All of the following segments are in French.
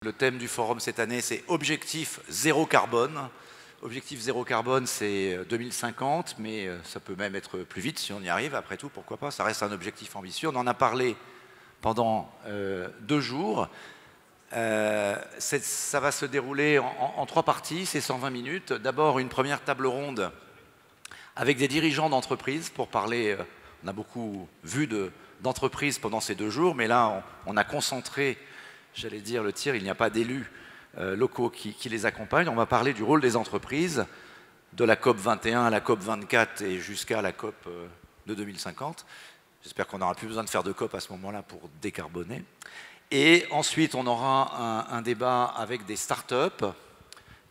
Le thème du forum cette année, c'est Objectif zéro carbone. Objectif zéro carbone, c'est 2050, mais ça peut même être plus vite si on y arrive. Après tout, pourquoi pas? Ça reste un objectif ambitieux. On en a parlé pendant 2 jours. Ça va se dérouler en 3 parties, c'est 120 minutes. D'abord, une première table ronde avec des dirigeants d'entreprises pour parler. On a beaucoup vu d'entreprises pendant ces 2 jours, mais là, on a concentré, j'allais dire, le tir. Il n'y a pas d'élus locaux qui les accompagnent. On va parler du rôle des entreprises, de la COP 21 à la COP 24 et jusqu'à la COP de 2050. J'espère qu'on n'aura plus besoin de faire de COP à ce moment-là pour décarboner. Et ensuite, on aura un débat avec des startups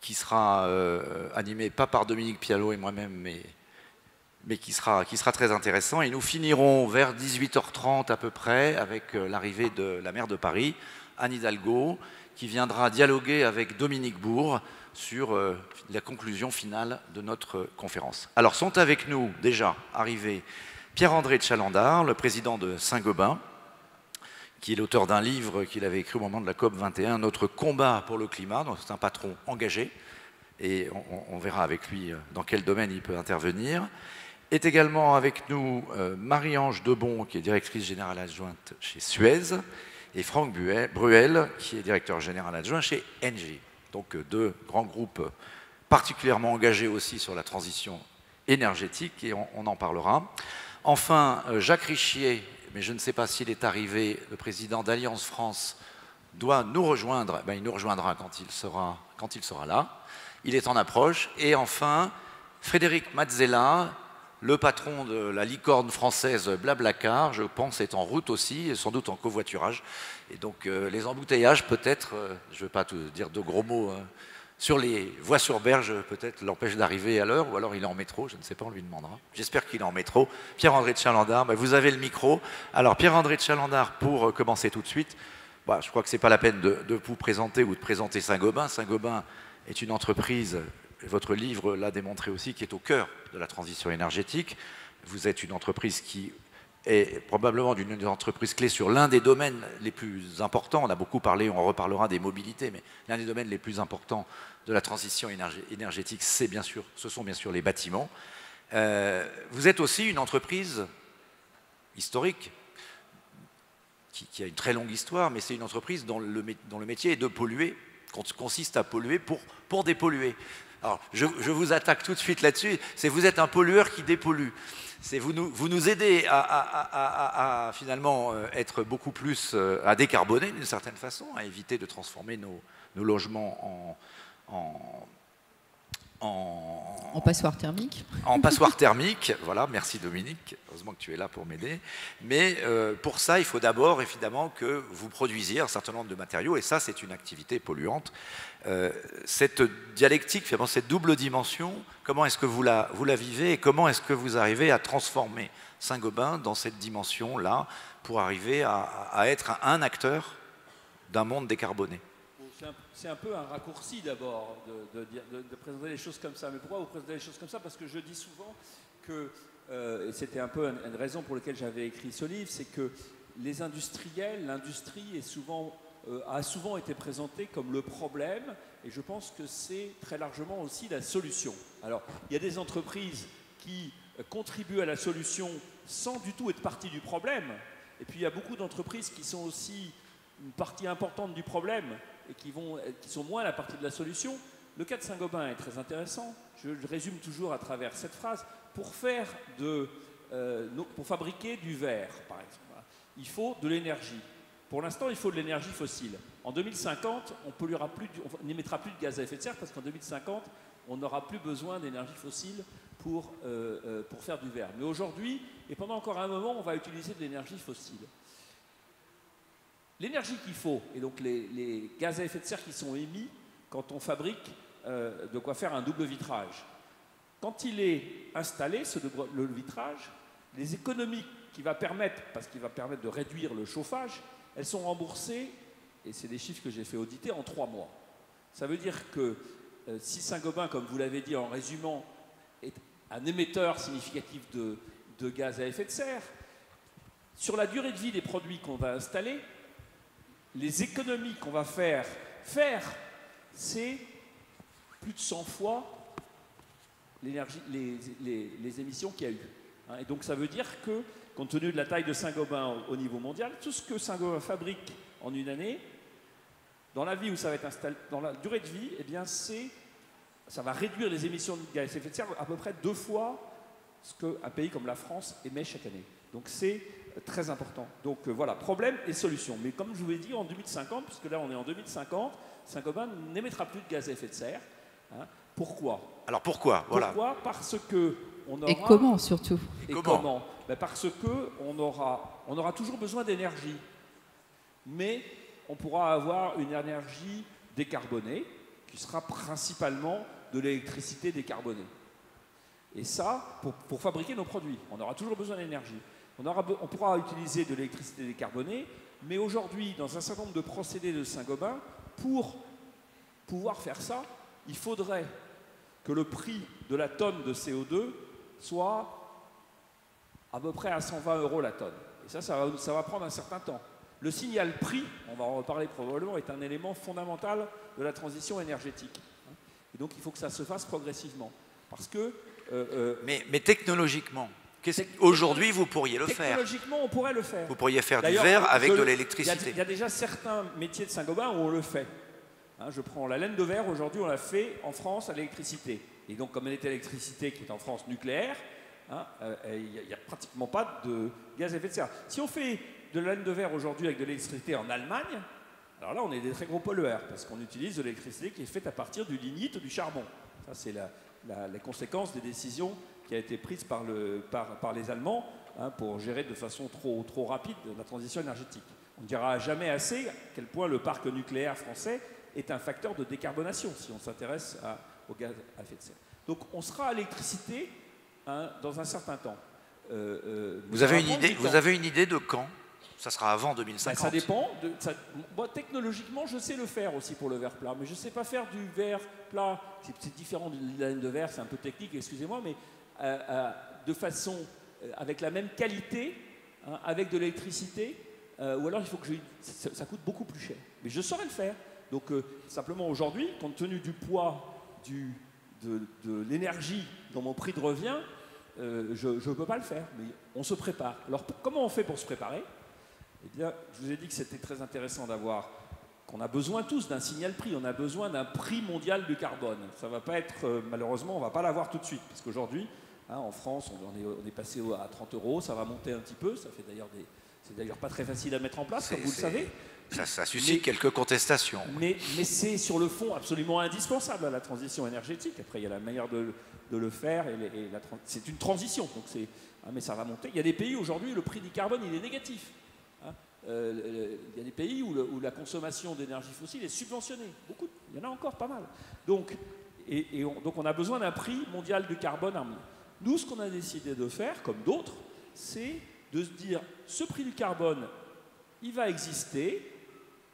qui sera animé pas par Dominique Pialot et moi-même, mais qui sera très intéressant. Et nous finirons vers 18h30 à peu près avec l'arrivée de la maire de Paris, Anne Hidalgo, qui viendra dialoguer avec Dominique Bourg sur la conclusion finale de notre conférence. Alors, sont avec nous déjà arrivés Pierre-André de Chalandard, le président de Saint-Gobain, qui est l'auteur d'un livre qu'il avait écrit au moment de la COP 21, Notre combat pour le climat. Donc c'est un patron engagé, et on verra avec lui dans quel domaine il peut intervenir. Est également avec nous Marie-Ange Debon, qui est directrice générale adjointe chez Suez, et Franck Bruel, qui est directeur général adjoint chez Engie. Donc 2 grands groupes particulièrement engagés aussi sur la transition énergétique, et on en parlera. Enfin, Jacques Richier, mais je ne sais pas s'il est arrivé, le président d'Alliance France, doit nous rejoindre. Ben, il nous rejoindra quand il sera là. Il est en approche. Et enfin, Frédéric Mazzella, le patron de la licorne française Blablacar, je pense, est en route aussi, et sans doute en covoiturage. Et donc, les embouteillages, peut-être, je ne veux pas te dire de gros mots, sur les voies sur berge, peut-être, l'empêche d'arriver à l'heure, ou alors il est en métro, je ne sais pas, on lui demandera. J'espère qu'il est en métro. Pierre-André de Chalandard, ben, vous avez le micro. Alors, Pierre-André de Chalandard, pour commencer tout de suite, bah, je crois que ce n'est pas la peine de vous présenter ou de présenter Saint-Gobain. Saint-Gobain est une entreprise, votre livre l'a démontré aussi, qui est au cœur de la transition énergétique. Vous êtes une entreprise qui est probablement une des entreprises clés sur l'un des domaines les plus importants. On a beaucoup parlé, on reparlera des mobilités, mais l'un des domaines les plus importants de la transition énergétique, ce sont bien sûr les bâtiments. Vous êtes aussi une entreprise historique, qui a une très longue histoire, mais c'est une entreprise dont le métier est de polluer, consiste à polluer pour dépolluer. Alors, je vous attaque tout de suite là-dessus, c'est vous êtes un pollueur qui dépollue. Vous nous aidez à finalement être beaucoup plus, à décarboner d'une certaine façon, à éviter de transformer nos logements en passoire thermique. En passoire thermique, voilà, merci Dominique, heureusement que tu es là pour m'aider. Mais pour ça, il faut d'abord, évidemment, que vous produisiez un certain nombre de matériaux, et ça, c'est une activité polluante. Cette dialectique, finalement, cette double dimension, comment est-ce que vous la vivez, et comment est-ce que vous arrivez à transformer Saint-Gobain dans cette dimension-là, pour arriver à être un acteur d'un monde décarboné? C'est un peu un raccourci d'abord de présenter les choses comme ça. Mais pourquoi vous présentez les choses comme ça? Parce que je dis souvent que, et c'était un peu une raison pour laquelle j'avais écrit ce livre, c'est que les industriels, l'industrie a souvent été présentée comme le problème, et je pense que c'est très largement aussi la solution. Alors, il y a des entreprises qui contribuent à la solution sans du tout être partie du problème, et puis il y a beaucoup d'entreprises qui sont aussi une partie importante du problème, et qui sont moins la partie de la solution. Le cas de Saint-Gobain est très intéressant. Je résume toujours à travers cette phrase. Pour fabriquer du verre, par exemple, il faut de l'énergie. Pour l'instant, il faut de l'énergie fossile. En 2050, on n'émettra plus de gaz à effet de serre parce qu'en 2050, on n'aura plus besoin d'énergie fossile pour faire du verre. Mais aujourd'hui, et pendant encore un moment, on va utiliser de l'énergie fossile. L'énergie qu'il faut, et donc les gaz à effet de serre qui sont émis quand on fabrique de quoi faire un double vitrage. Quand il est installé, le vitrage, les économies qu'il va permettre, parce qu'il va permettre de réduire le chauffage, elles sont remboursées, et c'est des chiffres que j'ai fait auditer, en 3 mois. Ça veut dire que si Saint-Gobain, comme vous l'avez dit en résumant, est un émetteur significatif de gaz à effet de serre, sur la durée de vie des produits qu'on va installer, les économies qu'on va faire Faire, c'est plus de 100 fois les émissions qu'il y a eu. Hein. Et donc ça veut dire que, compte tenu de la taille de Saint-Gobain au niveau mondial, tout ce que Saint-Gobain fabrique en une année, dans la vie où ça va être installé, dans la durée de vie, eh bien ça va réduire les émissions de gaz à effet de serre à peu près 2 fois ce qu'un pays comme la France émet chaque année. Donc c'est très important. Donc voilà, problème et solution. Mais comme je vous l'ai dit, en 2050, puisque là on est en 2050, Saint-Gobain n'émettra plus de gaz à effet de serre. Hein. Pourquoi? Alors pourquoi? Voilà. Pourquoi? Parce que on aura... Et comment surtout? Et comment? Ben parce qu'on aura toujours besoin d'énergie. Mais on pourra avoir une énergie décarbonée qui sera principalement de l'électricité décarbonée. Et ça, pour fabriquer nos produits, on aura toujours besoin d'énergie. On pourra utiliser de l'électricité décarbonée, mais aujourd'hui, dans un certain nombre de procédés de Saint-Gobain, pour pouvoir faire ça, il faudrait que le prix de la tonne de CO2 soit à peu près à 120 € la tonne. Et ça va prendre un certain temps. Le signal prix, on va en reparler probablement, est un élément fondamental de la transition énergétique. Et donc il faut que ça se fasse progressivement. Parce que... mais technologiquement, aujourd'hui vous pourriez le faire. Technologiquement, on pourrait le faire. Vous pourriez faire du verre avec de l'électricité. Il y a déjà certains métiers de Saint-Gobain où on le fait. Hein, je prends la laine de verre, aujourd'hui on l'a fait en France à l'électricité. Et donc comme elle est électricité qui est en France nucléaire, hein, il n'y a pratiquement pas de gaz à effet de serre. Si on fait de la laine de verre aujourd'hui avec de l'électricité en Allemagne, alors là on est des très gros pollueurs parce qu'on utilise de l'électricité qui est faite à partir du lignite ou du charbon. Ça c'est la conséquence des décisions qui a été prise par les Allemands, hein, pour gérer de façon trop rapide la transition énergétique. On ne dira jamais assez à quel point le parc nucléaire français est un facteur de décarbonation si on s'intéresse au gaz à effet de serre. Donc on sera à l'électricité, hein, dans un certain temps. Vous avez une idée de quand? Ça sera avant 2050? Ça dépend. Moi, technologiquement, je sais le faire aussi pour le verre plat, mais je ne sais pas faire du verre plat. C'est différent de la laine de verre, c'est un peu technique, excusez-moi, mais de façon avec la même qualité, hein, avec de l'électricité, ou alors il faut que ça coûte beaucoup plus cher. Mais je saurais le faire. Donc simplement aujourd'hui, compte tenu du poids de l'énergie dans mon prix de revient, je ne peux pas le faire, mais on se prépare. Alors comment on fait pour se préparer? Eh bien, je vous ai dit que c'était très intéressant qu'on a besoin tous d'un signal prix, on a besoin d'un prix mondial du carbone. Ça ne va pas être, malheureusement, on ne va pas l'avoir tout de suite, parce qu'aujourd'hui, hein, en France, on est passé à 30 €, ça va monter un petit peu, c'est d'ailleurs pas très facile à mettre en place, comme vous le savez. Ça suscite quelques contestations. Mais c'est sur le fond absolument indispensable à la transition énergétique. Après, il y a la manière de le faire, c'est une transition, donc mais ça va monter. Il y a des pays aujourd'hui où le prix du carbone il est négatif. Il y a des pays où la consommation d'énergie fossile est subventionnée. Beaucoup, il y en a encore pas mal. Donc on a besoin d'un prix mondial du carbone. Nous, ce qu'on a décidé de faire, comme d'autres, c'est de se dire, ce prix du carbone, il va exister.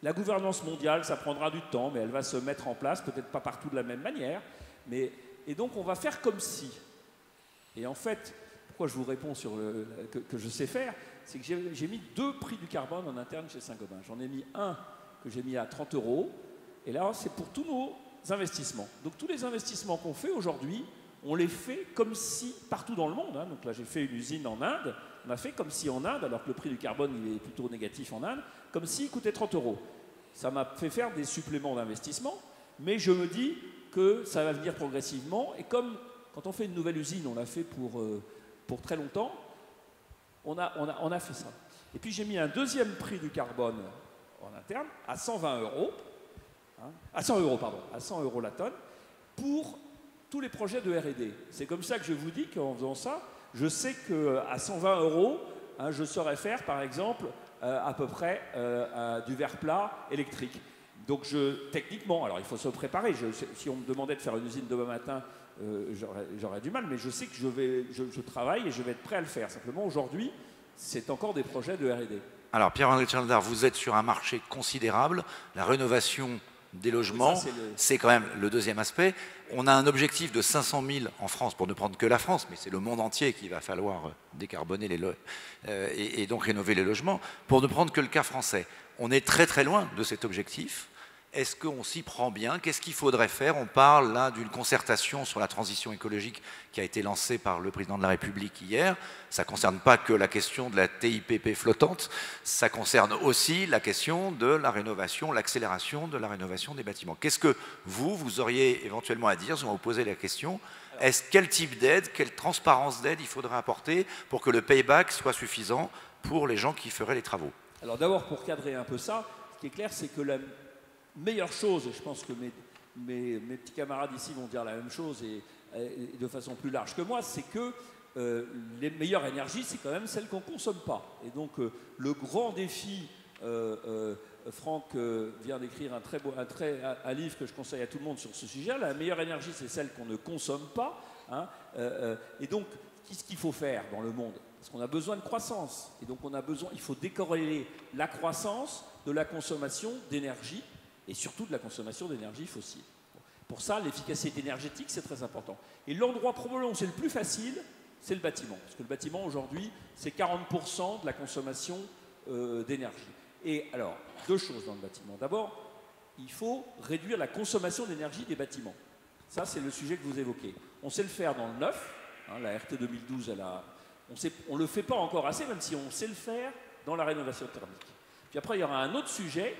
La gouvernance mondiale, ça prendra du temps, mais elle va se mettre en place, peut-être pas partout de la même manière. Et donc, on va faire comme si. Et en fait, pourquoi je vous réponds que je sais faire, c'est que j'ai mis 2 prix du carbone en interne chez Saint-Gobain. J'en ai mis un que j'ai mis à 30 €, et là, c'est pour tous nos investissements. Donc, tous les investissements qu'on fait aujourd'hui, on les fait comme si, partout dans le monde, hein, donc là, j'ai fait une usine en Inde, on a fait comme si en Inde, alors que le prix du carbone il est plutôt négatif en Inde, comme s'il coûtait 30 €. Ça m'a fait faire des suppléments d'investissement, mais je me dis que ça va venir progressivement. Et comme quand on fait une nouvelle usine, on l'a fait pour très longtemps, on a fait ça. Et puis j'ai mis un deuxième prix du carbone en interne à 120 €, hein, à 100 €, pardon, à 100 € la tonne, pour tous les projets de R&D. C'est comme ça que je vous dis qu'en faisant ça, je sais qu'à 120 €, hein, je saurais faire, par exemple, à peu près du verre plat électrique. Donc techniquement, alors il faut se préparer. Si on me demandait de faire une usine demain matin, j'aurais du mal, mais je sais que je travaille et je vais être prêt à le faire. Simplement, aujourd'hui, c'est encore des projets de R&D. Alors, Pierre-André Tchernadar, vous êtes sur un marché considérable. La rénovation des logements, c'est quand même le deuxième aspect. On a un objectif de 500 000 en France, pour ne prendre que la France, mais c'est le monde entier qu'il va falloir décarboner et donc rénover les logements. Pour ne prendre que le cas français, on est très très loin de cet objectif. Est-ce qu'on s'y prend bien? Qu'est-ce qu'il faudrait faire? On parle là d'une concertation sur la transition écologique qui a été lancée par le président de la République hier. Ça ne concerne pas que la question de la TIPP flottante, ça concerne aussi la question de la rénovation, l'accélération de la rénovation des bâtiments. Qu'est-ce que vous auriez éventuellement à dire si on vous posait la question? Quel type d'aide, quelle transparence d'aide il faudrait apporter pour que le payback soit suffisant pour les gens qui feraient les travaux? Alors d'abord, pour cadrer un peu ça, ce qui est clair, c'est que la meilleure chose, et je pense que mes petits camarades ici vont dire la même chose et de façon plus large que moi, c'est que les meilleures énergies, c'est quand même celles qu'on ne consomme pas. Et donc le grand défi, Franck vient d'écrire un livre que je conseille à tout le monde sur ce sujet, la meilleure énergie, c'est celle qu'on ne consomme pas. Hein, et donc, qu'est-ce qu'il faut faire dans le monde? Parce qu'on a besoin de croissance. Et donc il faut décorréler la croissance de la consommation d'énergie, et surtout de la consommation d'énergie fossile. Pour ça, l'efficacité énergétique, c'est très important. Et l'endroit probablement où c'est le plus facile, c'est le bâtiment. Parce que le bâtiment, aujourd'hui, c'est 40% de la consommation d'énergie. Et alors, deux choses dans le bâtiment. D'abord, il faut réduire la consommation d'énergie des bâtiments. Ça, c'est le sujet que vous évoquez. On sait le faire dans le neuf. Hein, la RT 2012, on ne le fait pas encore assez, même si on sait le faire dans la rénovation thermique. Puis après, il y aura un autre sujet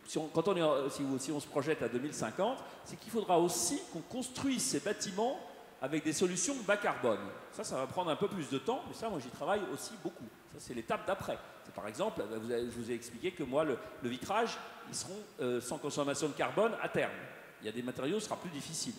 si on se projette à 2050, c'est qu'il faudra aussi qu'on construise ces bâtiments avec des solutions bas carbone. Ça va prendre un peu plus de temps, mais ça, moi, j'y travaille aussi beaucoup. Ça, c'est l'étape d'après. Par exemple, je vous ai expliqué que moi, le vitrage, ils seront sans consommation de carbone à terme. Il y a des matériaux, ce sera plus difficile.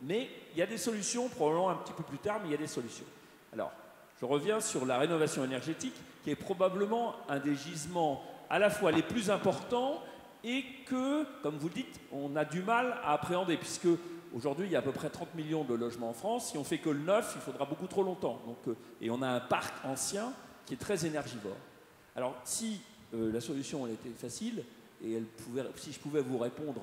Mais il y a des solutions, probablement un petit peu plus tard, mais il y a des solutions. Alors, je reviens sur la rénovation énergétique, qui est probablement un des gisements à la fois les plus importants et que, comme vous le dites, on a du mal à appréhender, puisque aujourd'hui, il y a à peu près 30 millions de logements en France. Si on fait que le neuf, il faudra beaucoup trop longtemps. Donc, et on a un parc ancien qui est très énergivore. Alors, si la solution elle était facile, et si je pouvais vous répondre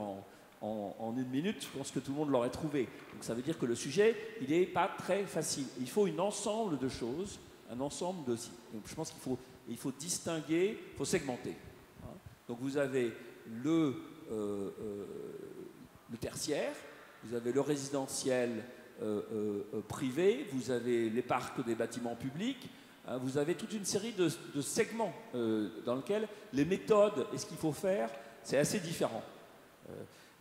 en une minute, je pense que tout le monde l'aurait trouvé. Donc ça veut dire que le sujet, il n'est pas très facile. Il faut un ensemble de choses, un ensemble de... Donc je pense qu'il faut distinguer, il faut segmenter. Hein. Donc vous avez le tertiaire, vous avez le résidentiel privé, vous avez les parcs des bâtiments publics, hein, vous avez toute une série de segments dans lesquels les méthodes et ce qu'il faut faire, c'est assez différent.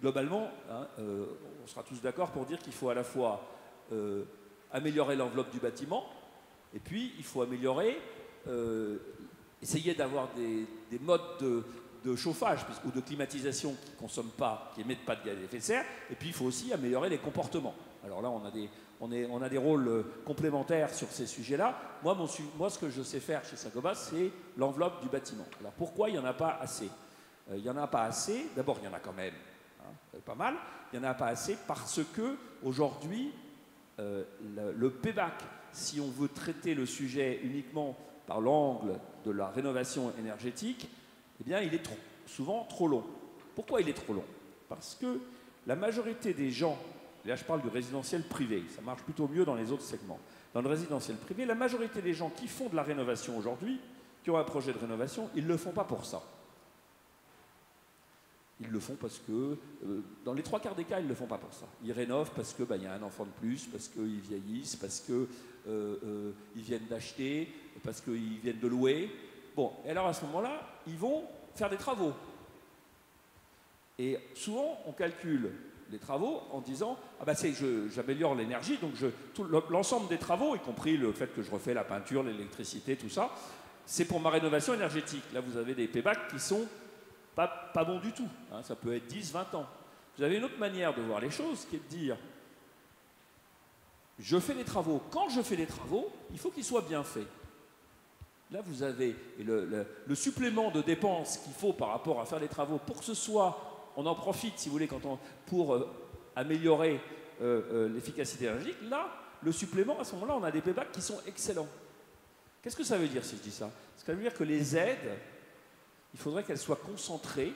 Globalement, hein, on sera tous d'accord pour dire qu'il faut à la fois améliorer l'enveloppe du bâtiment, et puis il faut essayer d'avoir des modes de chauffage ou de climatisation qui ne consomment pas, qui n'émettent pas de gaz à effet de serre, et puis il faut aussi améliorer les comportements. Alors là, on a des rôles complémentaires sur ces sujets-là. Moi, ce que je sais faire chez Saint-Gobain, c'est l'enveloppe du bâtiment. Alors pourquoi il n'y en a pas assez? Il n'y en a pas assez, d'abord il y en a quand même, pas mal. Il n'y en a pas assez parce que aujourd'hui, le payback, si on veut traiter le sujet uniquement par l'angle de la rénovation énergétique, eh bien, il est souvent trop long. Pourquoi il est trop long? Parce que la majorité des gens, là je parle du résidentiel privé, ça marche plutôt mieux dans les autres segments. Dans le résidentiel privé, la majorité des gens qui font de la rénovation aujourd'hui, qui ont un projet de rénovation, ils ne le font pas pour ça. Ils le font parce que, dans les 3/4 des cas, ils ne le font pas pour ça. Ils rénovent parce qu'il y a un enfant de plus, parce qu'ils vieillissent, parce qu'ils viennent d'acheter, parce qu'ils viennent de louer. Bon, et alors à ce moment-là, ils vont faire des travaux. Et souvent, on calcule les travaux en disant « Ah ben j'améliore l'énergie, donc l'ensemble des travaux, y compris le fait que je refais la peinture, l'électricité, tout ça, c'est pour ma rénovation énergétique. » Là, vous avez des paybacks qui sont pas bon du tout, hein, ça peut être 10, 20 ans. Vous avez une autre manière de voir les choses qui est de dire je fais des travaux, quand je fais des travaux, il faut qu'ils soient bien faits. Là vous avez le supplément de dépenses qu'il faut par rapport à faire des travaux pour que ce soit, on en profite si vous voulez pour améliorer l'efficacité énergétique. Là, le supplément, à ce moment-là, on a des paybacks qui sont excellents. Qu'est-ce que ça veut dire si je dis ça? Ça veut dire que les aides, il faudrait qu'elles soient concentrées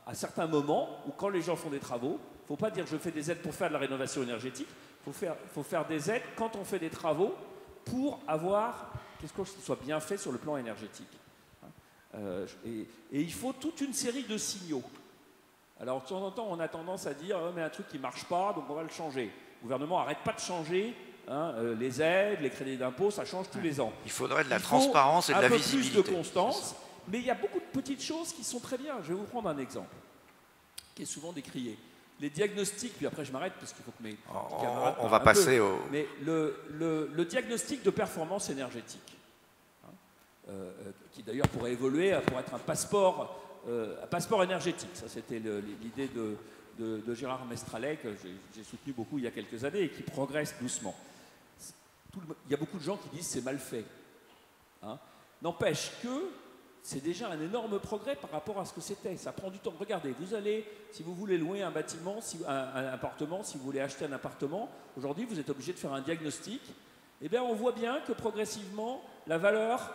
à certains moments où quand les gens font des travaux, il ne faut pas dire je fais des aides pour faire de la rénovation énergétique, il faut faire des aides quand on fait des travaux pour avoir quelque chose qui soit bien fait sur le plan énergétique. Et il faut toute une série de signaux. Alors, de temps en temps, on a tendance à dire mais un truc qui ne marche pas, donc on va le changer. Le gouvernement n'arrête pas de changer. Les aides, les crédits d'impôt, ça change tous les ans. Il faudrait de la transparence et de la visibilité. Un peu plus de constance, mais il y a beaucoup de petites choses qui sont très bien. Je vais vous prendre un exemple qui est souvent décrié. Les diagnostics, puis après je m'arrête parce qu'il faut que mes camarades on va passer au... Mais le diagnostic de performance énergétique, qui d'ailleurs pourrait évoluer pour être un passeport énergétique. Ça, c'était l'idée de Gérard Mestralet, que j'ai soutenu beaucoup il y a quelques années et qui progresse doucement. Il y a beaucoup de gens qui disent c'est mal fait. N'empêche que c'est déjà un énorme progrès par rapport à ce que c'était. Ça prend du temps. Regardez, vous allez, si vous voulez louer un bâtiment, un appartement, si vous voulez acheter un appartement, aujourd'hui vous êtes obligé de faire un diagnostic. Eh bien, on voit bien que progressivement, la valeur,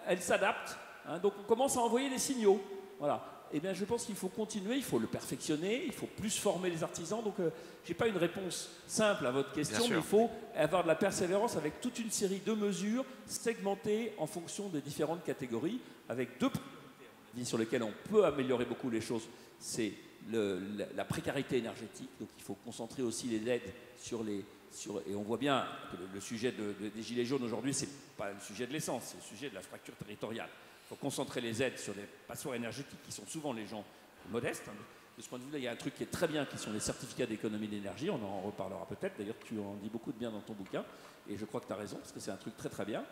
elle s'adapte. Donc on commence à envoyer des signaux. Voilà. Eh bien, je pense qu'il faut continuer, il faut le perfectionner, il faut plus former les artisans. Donc, je n'ai pas une réponse simple à votre question, mais il faut avoir de la persévérance avec toute une série de mesures segmentées en fonction des différentes catégories, avec deux priorités sur lesquelles on peut améliorer beaucoup les choses. C'est la précarité énergétique, donc il faut concentrer aussi les aides et on voit bien que le sujet des gilets jaunes aujourd'hui, ce n'est pas le sujet de l'essence, c'est le sujet de la fracture territoriale. Il faut concentrer les aides sur les passoires énergétiques qui sont souvent les gens modestes. De ce point de vue-là, il y a un truc qui est très bien, qui sont les certificats d'économie d'énergie. On en reparlera peut-être. D'ailleurs, tu en dis beaucoup de bien dans ton bouquin. Et je crois que tu as raison, parce que c'est un truc très très bien.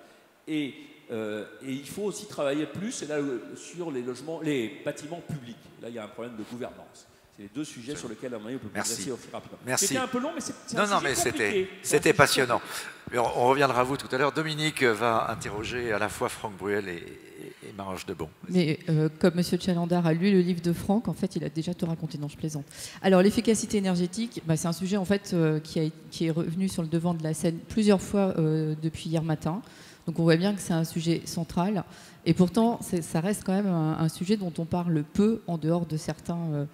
Et il faut aussi travailler plus sur les bâtiments publics. Là, il y a un problème de gouvernance. C'est les deux sujets sur lesquels, à un moment, on peut progresser rapidement. Merci. C'était un peu long, mais c'est un sujet compliqué. C'était passionnant. On reviendra à vous tout à l'heure. Dominique va interroger à la fois Franck Bruel et Maroche Debon. Mais comme M. Chalandard a lu le livre de Franck, en fait, il a déjà tout raconté. Non, je plaisante. Alors, l'efficacité énergétique, c'est un sujet en fait qui est revenu sur le devant de la scène plusieurs fois depuis hier matin. Donc, on voit bien que c'est un sujet central. Et pourtant, ça reste quand même un sujet dont on parle peu en dehors de certaines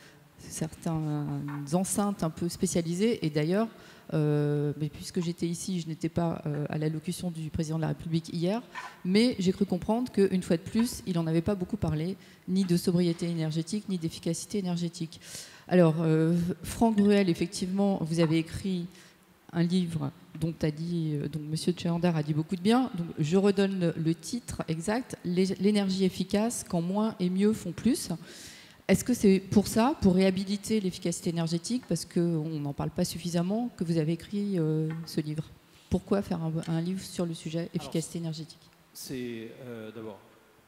enceintes un peu spécialisées. Et d'ailleurs, mais puisque j'étais ici, je n'étais pas à l'allocution du président de la République hier, mais j'ai cru comprendre qu'une fois de plus, il n'en avait pas beaucoup parlé, ni de sobriété énergétique, ni d'efficacité énergétique. Alors, Franck Bruel, effectivement, vous avez écrit un livre dont M. Chalandard a dit beaucoup de bien. Donc, je redonne le titre exact, l'énergie efficace, quand moins et mieux font plus. Est-ce que c'est pour ça, pour réhabiliter l'efficacité énergétique, parce qu'on n'en parle pas suffisamment, que vous avez écrit ce livre? Pourquoi faire un livre sur le sujet efficacité énergétique? C'est d'abord,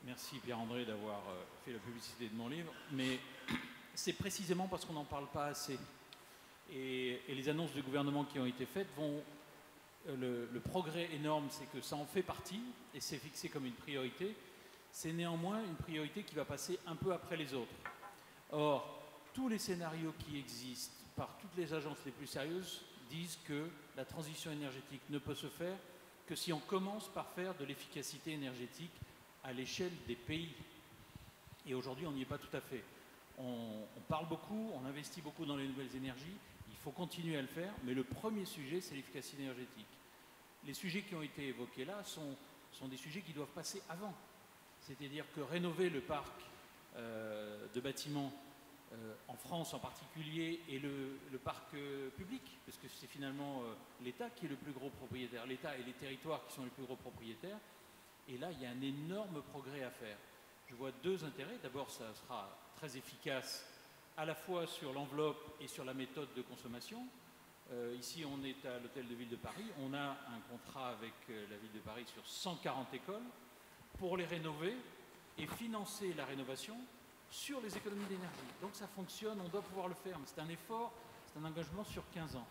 merci Pierre-André d'avoir fait la publicité de mon livre, mais c'est précisément parce qu'on n'en parle pas assez. Et les annonces du gouvernement qui ont été faites vont... Le progrès énorme, c'est que ça en fait partie, et c'est fixé comme une priorité. C'est néanmoins une priorité qui va passer un peu après les autres. Or, tous les scénarios qui existent par toutes les agences les plus sérieuses disent que la transition énergétique ne peut se faire que si on commence par faire de l'efficacité énergétique à l'échelle des pays. Et aujourd'hui, on n'y est pas tout à fait. On parle beaucoup, on investit beaucoup dans les nouvelles énergies, il faut continuer à le faire, mais le premier sujet, c'est l'efficacité énergétique. Les sujets qui ont été évoqués là sont des sujets qui doivent passer avant. C'est-à-dire que rénover le parc de bâtiments en France en particulier et le parc public, parce que c'est finalement l'État qui est le plus gros propriétaire, l'État et les territoires qui sont les plus gros propriétaires. Et là, il y a un énorme progrès à faire. Je vois deux intérêts. D'abord, ça sera très efficace à la fois sur l'enveloppe et sur la méthode de consommation. Ici, on est à l'Hôtel de Ville de Paris. On a un contrat avec la Ville de Paris sur 140 écoles pour les rénover et financer la rénovation sur les économies d'énergie. Donc ça fonctionne, on doit pouvoir le faire, mais c'est un effort, c'est un engagement sur 15 ans.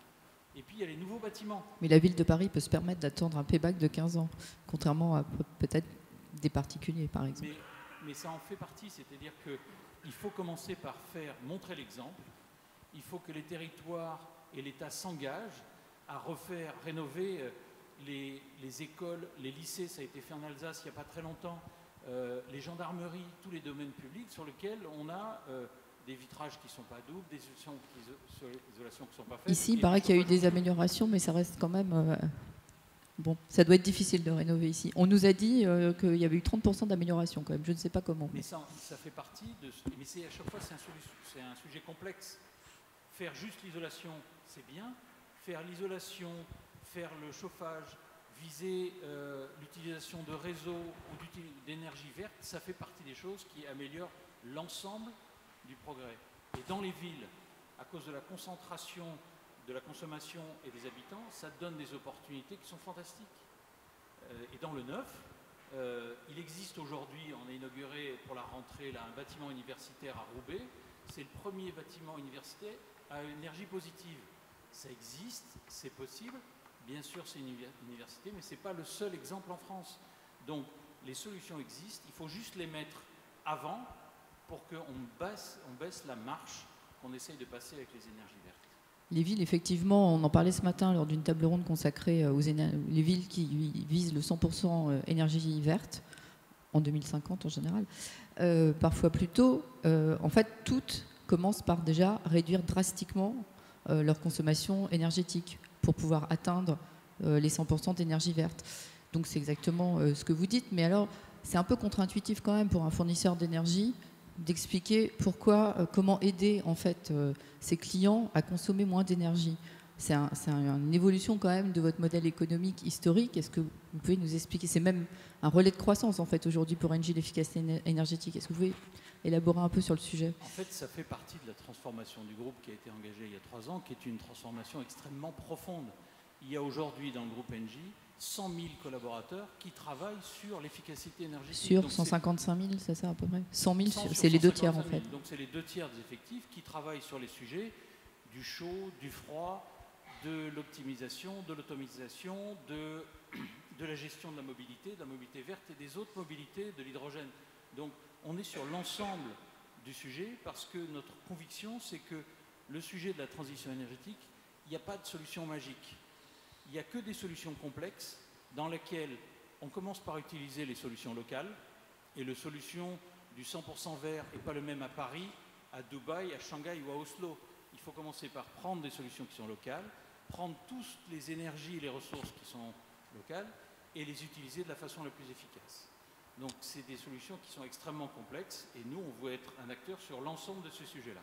Et puis il y a les nouveaux bâtiments. Mais la ville de Paris peut se permettre d'attendre un payback de 15 ans, contrairement à peut-être des particuliers, par exemple. Mais ça en fait partie, c'est-à-dire qu'il faut commencer par montrer l'exemple. Il faut que les territoires et l'État s'engagent à rénover les écoles, les lycées. Ça a été fait en Alsace il n'y a pas très longtemps. Les gendarmeries, tous les domaines publics sur lesquels on a des vitrages qui ne sont pas doubles, des isolations qui ne sont pas faites. Ici, il paraît qu'il y a eu des améliorations, mais ça reste quand même Bon, ça doit être difficile de rénover ici. On nous a dit qu'il y avait eu 30% d'amélioration quand même. Je ne sais pas comment. Mais ça fait partie de... Mais à chaque fois, c'est un sujet complexe. Faire juste l'isolation, c'est bien. Faire l'isolation, faire le chauffage, viser l'utilisation de réseaux ou d'énergie verte, ça fait partie des choses qui améliorent l'ensemble du progrès. Et dans les villes, à cause de la concentration de la consommation et des habitants, ça donne des opportunités qui sont fantastiques. Et dans le neuf, il existe aujourd'hui, on a inauguré pour la rentrée là, un bâtiment universitaire à Roubaix. C'est le premier bâtiment universitaire à énergie positive. Ça existe, c'est possible. Bien sûr, c'est une université, mais ce n'est pas le seul exemple en France. Donc, les solutions existent. Il faut juste les mettre avant pour qu'on baisse la marche qu'on essaye de passer avec les énergies vertes. Les villes, effectivement, on en parlait ce matin lors d'une table ronde consacrée aux les villes qui visent le 100% énergie verte, en 2050 en général, parfois plus tôt. En fait, toutes commencent par déjà réduire drastiquement leur consommation énergétique pour pouvoir atteindre les 100% d'énergie verte. Donc c'est exactement ce que vous dites, mais alors c'est un peu contre-intuitif quand même pour un fournisseur d'énergie d'expliquer comment aider en fait ses clients à consommer moins d'énergie. C'est une évolution quand même de votre modèle économique historique. Est-ce que vous pouvez nous expliquer? C'est même un relais de croissance en fait aujourd'hui pour Engie, l'efficacité énergétique. Est-ce que vous pouvez élaborer un peu sur le sujet? En fait, ça fait partie de la transformation du groupe qui a été engagée il y a 3 ans, qui est une transformation extrêmement profonde. Il y a aujourd'hui dans le groupe Engie 100 000 collaborateurs qui travaillent sur l'efficacité énergétique. Sur 155 000, c'est ça à peu près? 100 000, c'est les 2 tiers en fait. Donc c'est les 2 tiers des effectifs qui travaillent sur les sujets du chaud, du froid, de l'optimisation, de l'automatisation, de la gestion de la mobilité verte et des autres mobilités, de l'hydrogène. Donc on est sur l'ensemble du sujet parce que notre conviction, c'est que le sujet de la transition énergétique, il n'y a pas de solution magique. Il n'y a que des solutions complexes dans lesquelles on commence par utiliser les solutions locales et la solution du 100% vert n'est pas le même à Paris, à Dubaï, à Shanghai ou à Oslo. Il faut commencer par prendre des solutions qui sont locales, prendre toutes les énergies et les ressources qui sont locales et les utiliser de la façon la plus efficace. Donc c'est des solutions qui sont extrêmement complexes et nous on veut être un acteur sur l'ensemble de ce sujet-là.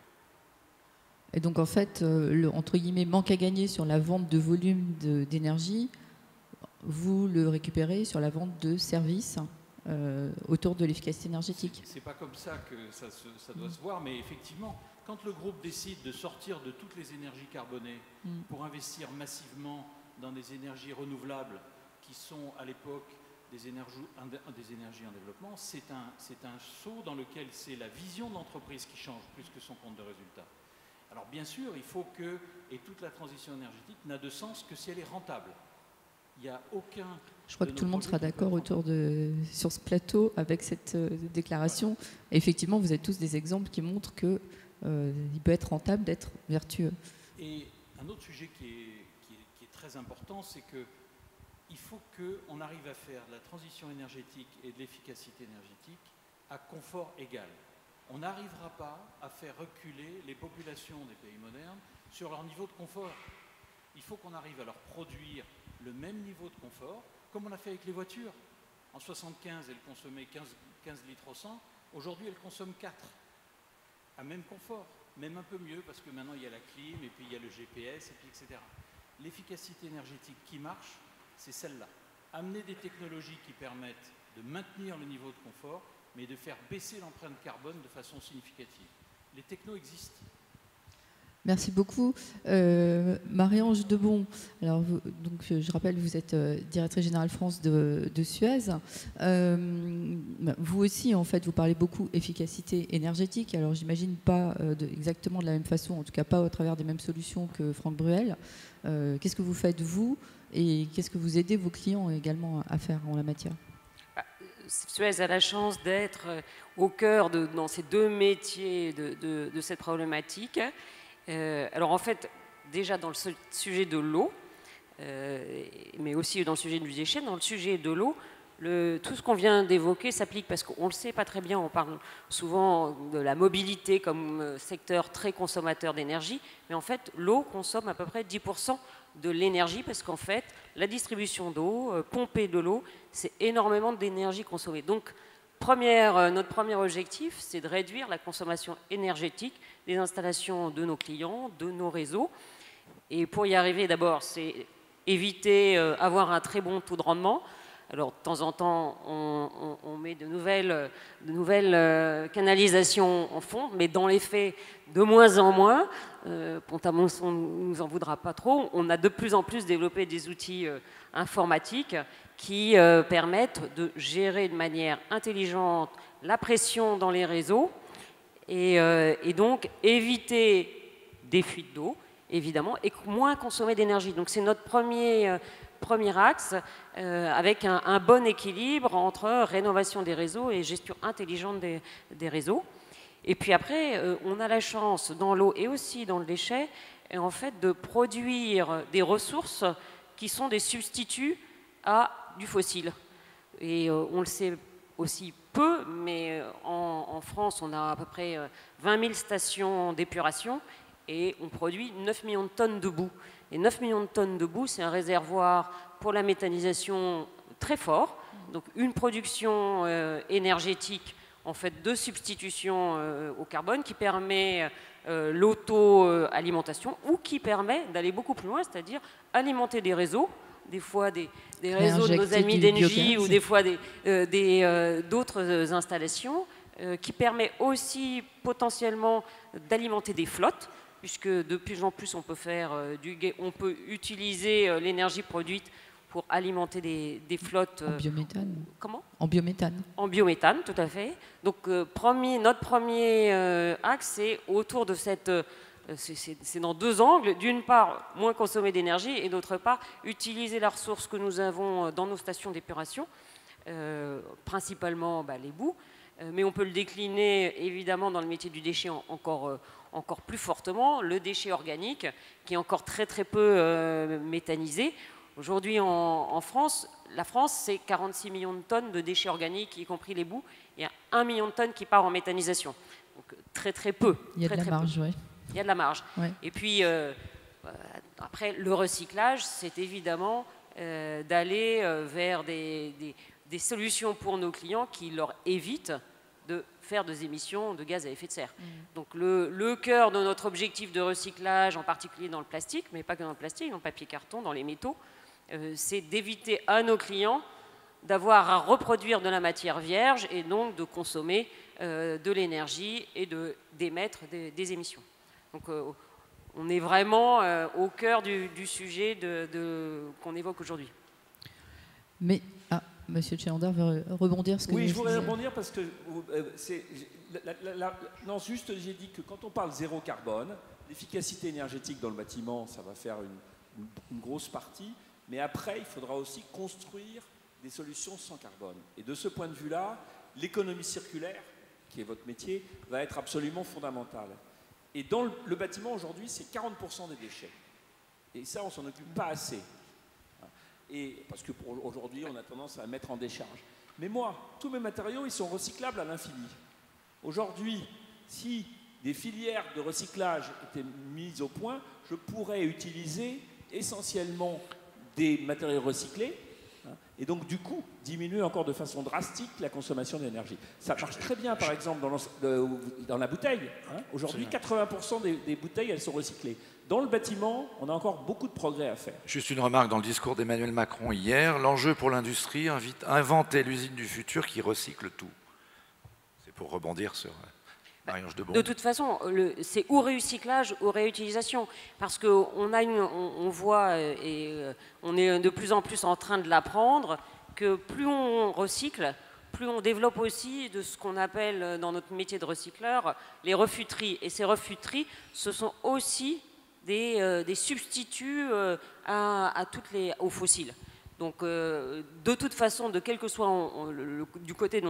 Et donc en fait, le entre guillemets manque à gagner sur la vente de volume d'énergie, vous le récupérez sur la vente de services autour de l'efficacité énergétique. C'est pas comme ça que ça doit se voir, mais effectivement, quand le groupe décide de sortir de toutes les énergies carbonées pour investir massivement dans des énergies renouvelables qui sont à l'époque des énergies en développement, c'est un saut dans lequel c'est la vision d'entreprise qui change plus que son compte de résultat. Alors bien sûr, il faut que, et toute la transition énergétique n'a de sens que si elle est rentable. Il n'y a aucun... Je crois que tout le monde sera d'accord sur ce plateau avec cette déclaration. Et effectivement, vous êtes tous des exemples qui montrent qu'il peut être rentable d'être vertueux. Et un autre sujet qui est très important, c'est qu'il faut qu'on arrive à faire de la transition énergétique et de l'efficacité énergétique à confort égal. On n'arrivera pas à faire reculer les populations des pays modernes sur leur niveau de confort. Il faut qu'on arrive à leur produire le même niveau de confort, comme on a fait avec les voitures. En 1975, elles consommaient 15 litres au 100. Aujourd'hui, elles consomment 4. À même confort, même un peu mieux, parce que maintenant, il y a la clim, et puis il y a le GPS, et puis etc. L'efficacité énergétique qui marche, c'est celle-là. Amener des technologies qui permettent de maintenir le niveau de confort, mais de faire baisser l'empreinte carbone de façon significative. Les technos existent. Merci beaucoup. Marie-Ange Debon, alors donc, je rappelle, vous êtes directrice générale France de Suez. Vous aussi, en fait, vous parlez beaucoup efficacité énergétique. Alors, j'imagine pas exactement de la même façon, en tout cas pas au travers des mêmes solutions que Franck Bruel. Qu'est-ce que vous faites, vous, et qu'est-ce que vous aidez vos clients également à faire en la matière? Suez a la chance d'être au cœur dans ces deux métiers de cette problématique. Alors en fait, déjà dans le sujet de l'eau, mais aussi dans le sujet du déchet, dans le sujet de l'eau, tout ce qu'on vient d'évoquer s'applique parce qu'on ne le sait pas très bien, on parle souvent de la mobilité comme secteur très consommateur d'énergie, mais en fait l'eau consomme à peu près 10% de l'énergie parce qu'en fait la distribution d'eau, pomper de l'eau, c'est énormément d'énergie consommée. Donc notre premier objectif, c'est de réduire la consommation énergétique des installations de nos clients, de nos réseaux. Et pour y arriver, d'abord, c'est éviter avoir un très bon taux de rendement. Alors, de temps en temps, on met de nouvelles canalisations en fond, mais dans les faits, de moins en moins. Pont-à-Mousson ne nous en voudra pas trop. On a de plus en plus développé des outils informatiques qui permettent de gérer de manière intelligente la pression dans les réseaux et donc éviter des fuites d'eau, évidemment, et moins consommer d'énergie. Donc c'est notre premier axe, avec un bon équilibre entre rénovation des réseaux et gestion intelligente des réseaux. Et puis après, on a la chance, dans l'eau et aussi dans le déchet, en fait, de produire des ressources qui sont des substituts à du fossile. Et on le sait aussi peu, mais en France, on a à peu près 20 000 stations d'épuration et on produit 9 millions de tonnes de boue. Et 9 millions de tonnes de boue, c'est un réservoir pour la méthanisation très fort. Donc une production énergétique en fait de substitution au carbone qui permet l'auto-alimentation ou qui permet d'aller beaucoup plus loin, c'est-à-dire alimenter des réseaux, des fois des réseaux de nos amis d'Engie ou des fois d'autres installations, qui permet aussi potentiellement d'alimenter des flottes, puisque de plus en plus on peut utiliser l'énergie produite pour alimenter des flottes. En biométhane. Comment ? En biométhane. En biométhane, tout à fait. Donc notre premier axe, c'est autour de cette... c'est dans deux angles. D'une part, moins consommer d'énergie et d'autre part, utiliser la ressource que nous avons dans nos stations d'épuration, principalement les boues. Mais on peut le décliner évidemment dans le métier du déchet encore plus fortement, le déchet organique qui est encore très très peu méthanisé. Aujourd'hui en France, la France c'est 46 millions de tonnes de déchets organiques, y compris les boues. Il y a 1 million de tonnes qui part en méthanisation. Donc très très peu. Il y a de la marge, oui. Il y a de la marge. Ouais. Et puis après le recyclage, c'est évidemment d'aller vers des solutions pour nos clients qui leur évitent de faire des émissions de gaz à effet de serre. Donc le cœur de notre objectif de recyclage, en particulier dans le plastique, mais pas que dans le plastique, dans le papier carton, dans les métaux, c'est d'éviter à nos clients d'avoir à reproduire de la matière vierge et donc de consommer de l'énergie et d'émettre des émissions. Donc on est vraiment au cœur du sujet qu'on évoque aujourd'hui. Mais, Monsieur Tchelandar veut rebondir ce que oui, vous je voudrais disiez. rebondir parce que non, juste j'ai dit que quand on parle zéro carbone, l'efficacité énergétique dans le bâtiment, ça va faire une grosse partie, mais après il faudra aussi construire des solutions sans carbone. Et de ce point de vue-là, l'économie circulaire, qui est votre métier, va être absolument fondamentale. Et dans le bâtiment aujourd'hui, c'est 40% des déchets. Et ça, on s'en occupe pas assez. Et parce qu'aujourd'hui, on a tendance à mettre en décharge. Mais moi, tous mes matériaux, ils sont recyclables à l'infini. Aujourd'hui, si des filières de recyclage étaient mises au point, je pourrais utiliser essentiellement des matériaux recyclés et donc du coup diminuer encore de façon drastique la consommation d'énergie. Ça marche très bien par exemple dans la bouteille. Aujourd'hui, 80% des bouteilles, elles sont recyclées. Dans le bâtiment, on a encore beaucoup de progrès à faire. Juste une remarque dans le discours d'Emmanuel Macron hier. L'enjeu pour l'industrie, inventer l'usine du futur qui recycle tout. C'est pour rebondir sur Marie-Ange Debon. De toute façon, c'est ou recyclage ou réutilisation. Parce qu'on on voit, et on est de plus en plus en train de l'apprendre, que plus on recycle, plus on développe aussi de ce qu'on appelle dans notre métier de recycleur les refûteries. Et ces refûteries, ce sont aussi des substituts aux fossiles. Donc, de toute façon, de quel que soit du côté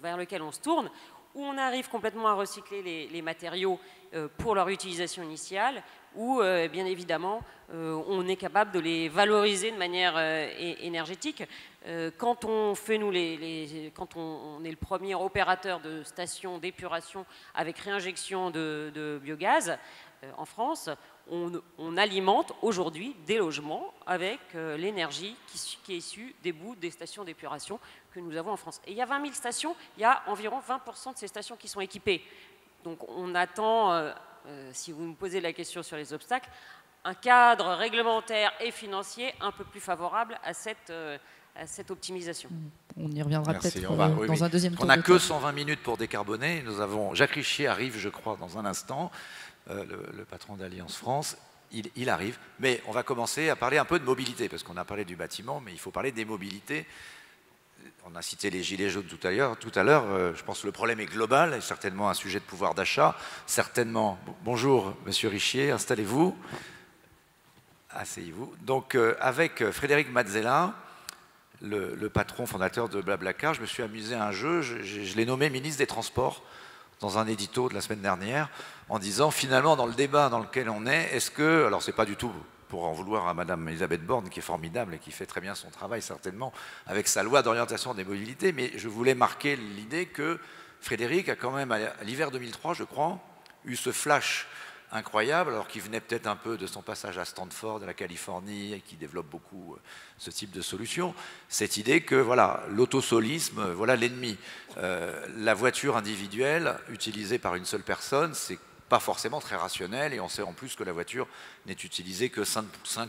vers lequel on se tourne, où on arrive complètement à recycler les matériaux pour leur utilisation initiale, où, bien évidemment, on est capable de les valoriser de manière énergétique. Quand on fait, quand on est le premier opérateur de stations d'épuration avec réinjection de biogaz en France, on alimente aujourd'hui des logements avec l'énergie qui est issue des bouts des stations d'épuration que nous avons en France. Et il y a 20 000 stations, il y a environ 20% de ces stations qui sont équipées. Donc on attend, si vous me posez la question sur les obstacles, un cadre réglementaire et financier un peu plus favorable à cette optimisation. On y reviendra peut-être oui, dans un deuxième tour. On n'a que 120 minutes pour décarboner. Nous avons Jacques Richier arrive, je crois, dans un instant, le patron d'Alliance France. Il arrive, mais on va commencer à parler un peu de mobilité, parce qu'on a parlé du bâtiment, mais il faut parler des mobilités. On a cité les gilets jaunes tout à l'heure. Je pense que le problème est global, et certainement un sujet de pouvoir d'achat. Certainement. Bonjour, Monsieur Richier, installez-vous. Asseyez-vous. Donc, avec Frédéric Mazzella, le patron fondateur de Blablacar, je me suis amusé à un jeu. Je l'ai nommé ministre des Transports dans un édito de la semaine dernière, en disant finalement dans le débat dans lequel on est, est-ce que, alors c'est pas du tout pour en vouloir à Madame Elisabeth Borne qui est formidable et qui fait très bien son travail certainement avec sa loi d'orientation des mobilités, mais je voulais marquer l'idée que Frédéric a quand même à l'hiver 2003, je crois, eu ce flash incroyable, alors qu'il venait peut-être un peu de son passage à Stanford, de la Californie, et qui développe beaucoup ce type de solution, cette idée que voilà, l'autosolisme, voilà l'ennemi. La voiture individuelle utilisée par une seule personne, c'est pas forcément très rationnel, et on sait en plus que la voiture n'est utilisée que 5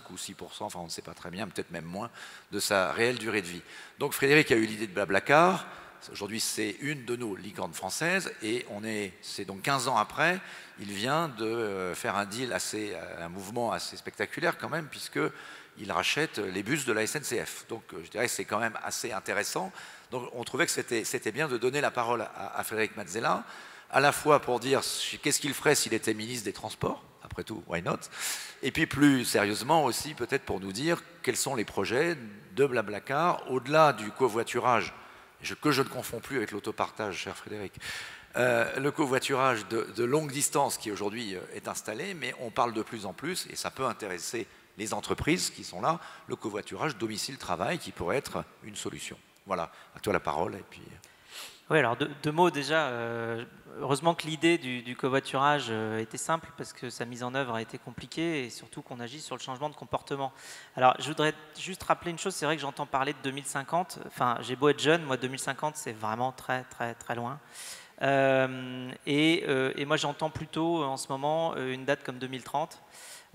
ou 6%, enfin on ne sait pas très bien, peut-être même moins, de sa réelle durée de vie. Donc Frédéric a eu l'idée de Blablacar. Aujourd'hui, c'est une de nos licornes françaises et c'est donc 15 ans après, il vient de faire un deal un mouvement assez spectaculaire quand même, puisqu'il rachète les bus de la SNCF. Donc, je dirais que c'est quand même assez intéressant. Donc, on trouvait que c'était bien de donner la parole à Frédéric Mazzella, à la fois pour dire qu'est-ce qu'il ferait s'il était ministre des Transports, après tout, why not? Et puis plus sérieusement aussi, peut-être pour nous dire quels sont les projets de Blablacar, au-delà du covoiturage, que je ne confonds plus avec l'autopartage, cher Frédéric, le covoiturage de longue distance qui aujourd'hui est installé, mais on parle de plus en plus, et ça peut intéresser les entreprises qui sont là, le covoiturage domicile-travail qui pourrait être une solution. Voilà, à toi la parole. Et puis... Oui, alors deux mots déjà. Heureusement que l'idée du covoiturage était simple parce que sa mise en œuvre a été compliquée et surtout qu'on agit sur le changement de comportement. Alors je voudrais juste rappeler une chose, c'est vrai que j'entends parler de 2050. Enfin, j'ai beau être jeune, moi 2050 c'est vraiment très très très loin. Et moi j'entends plutôt en ce moment une date comme 2030.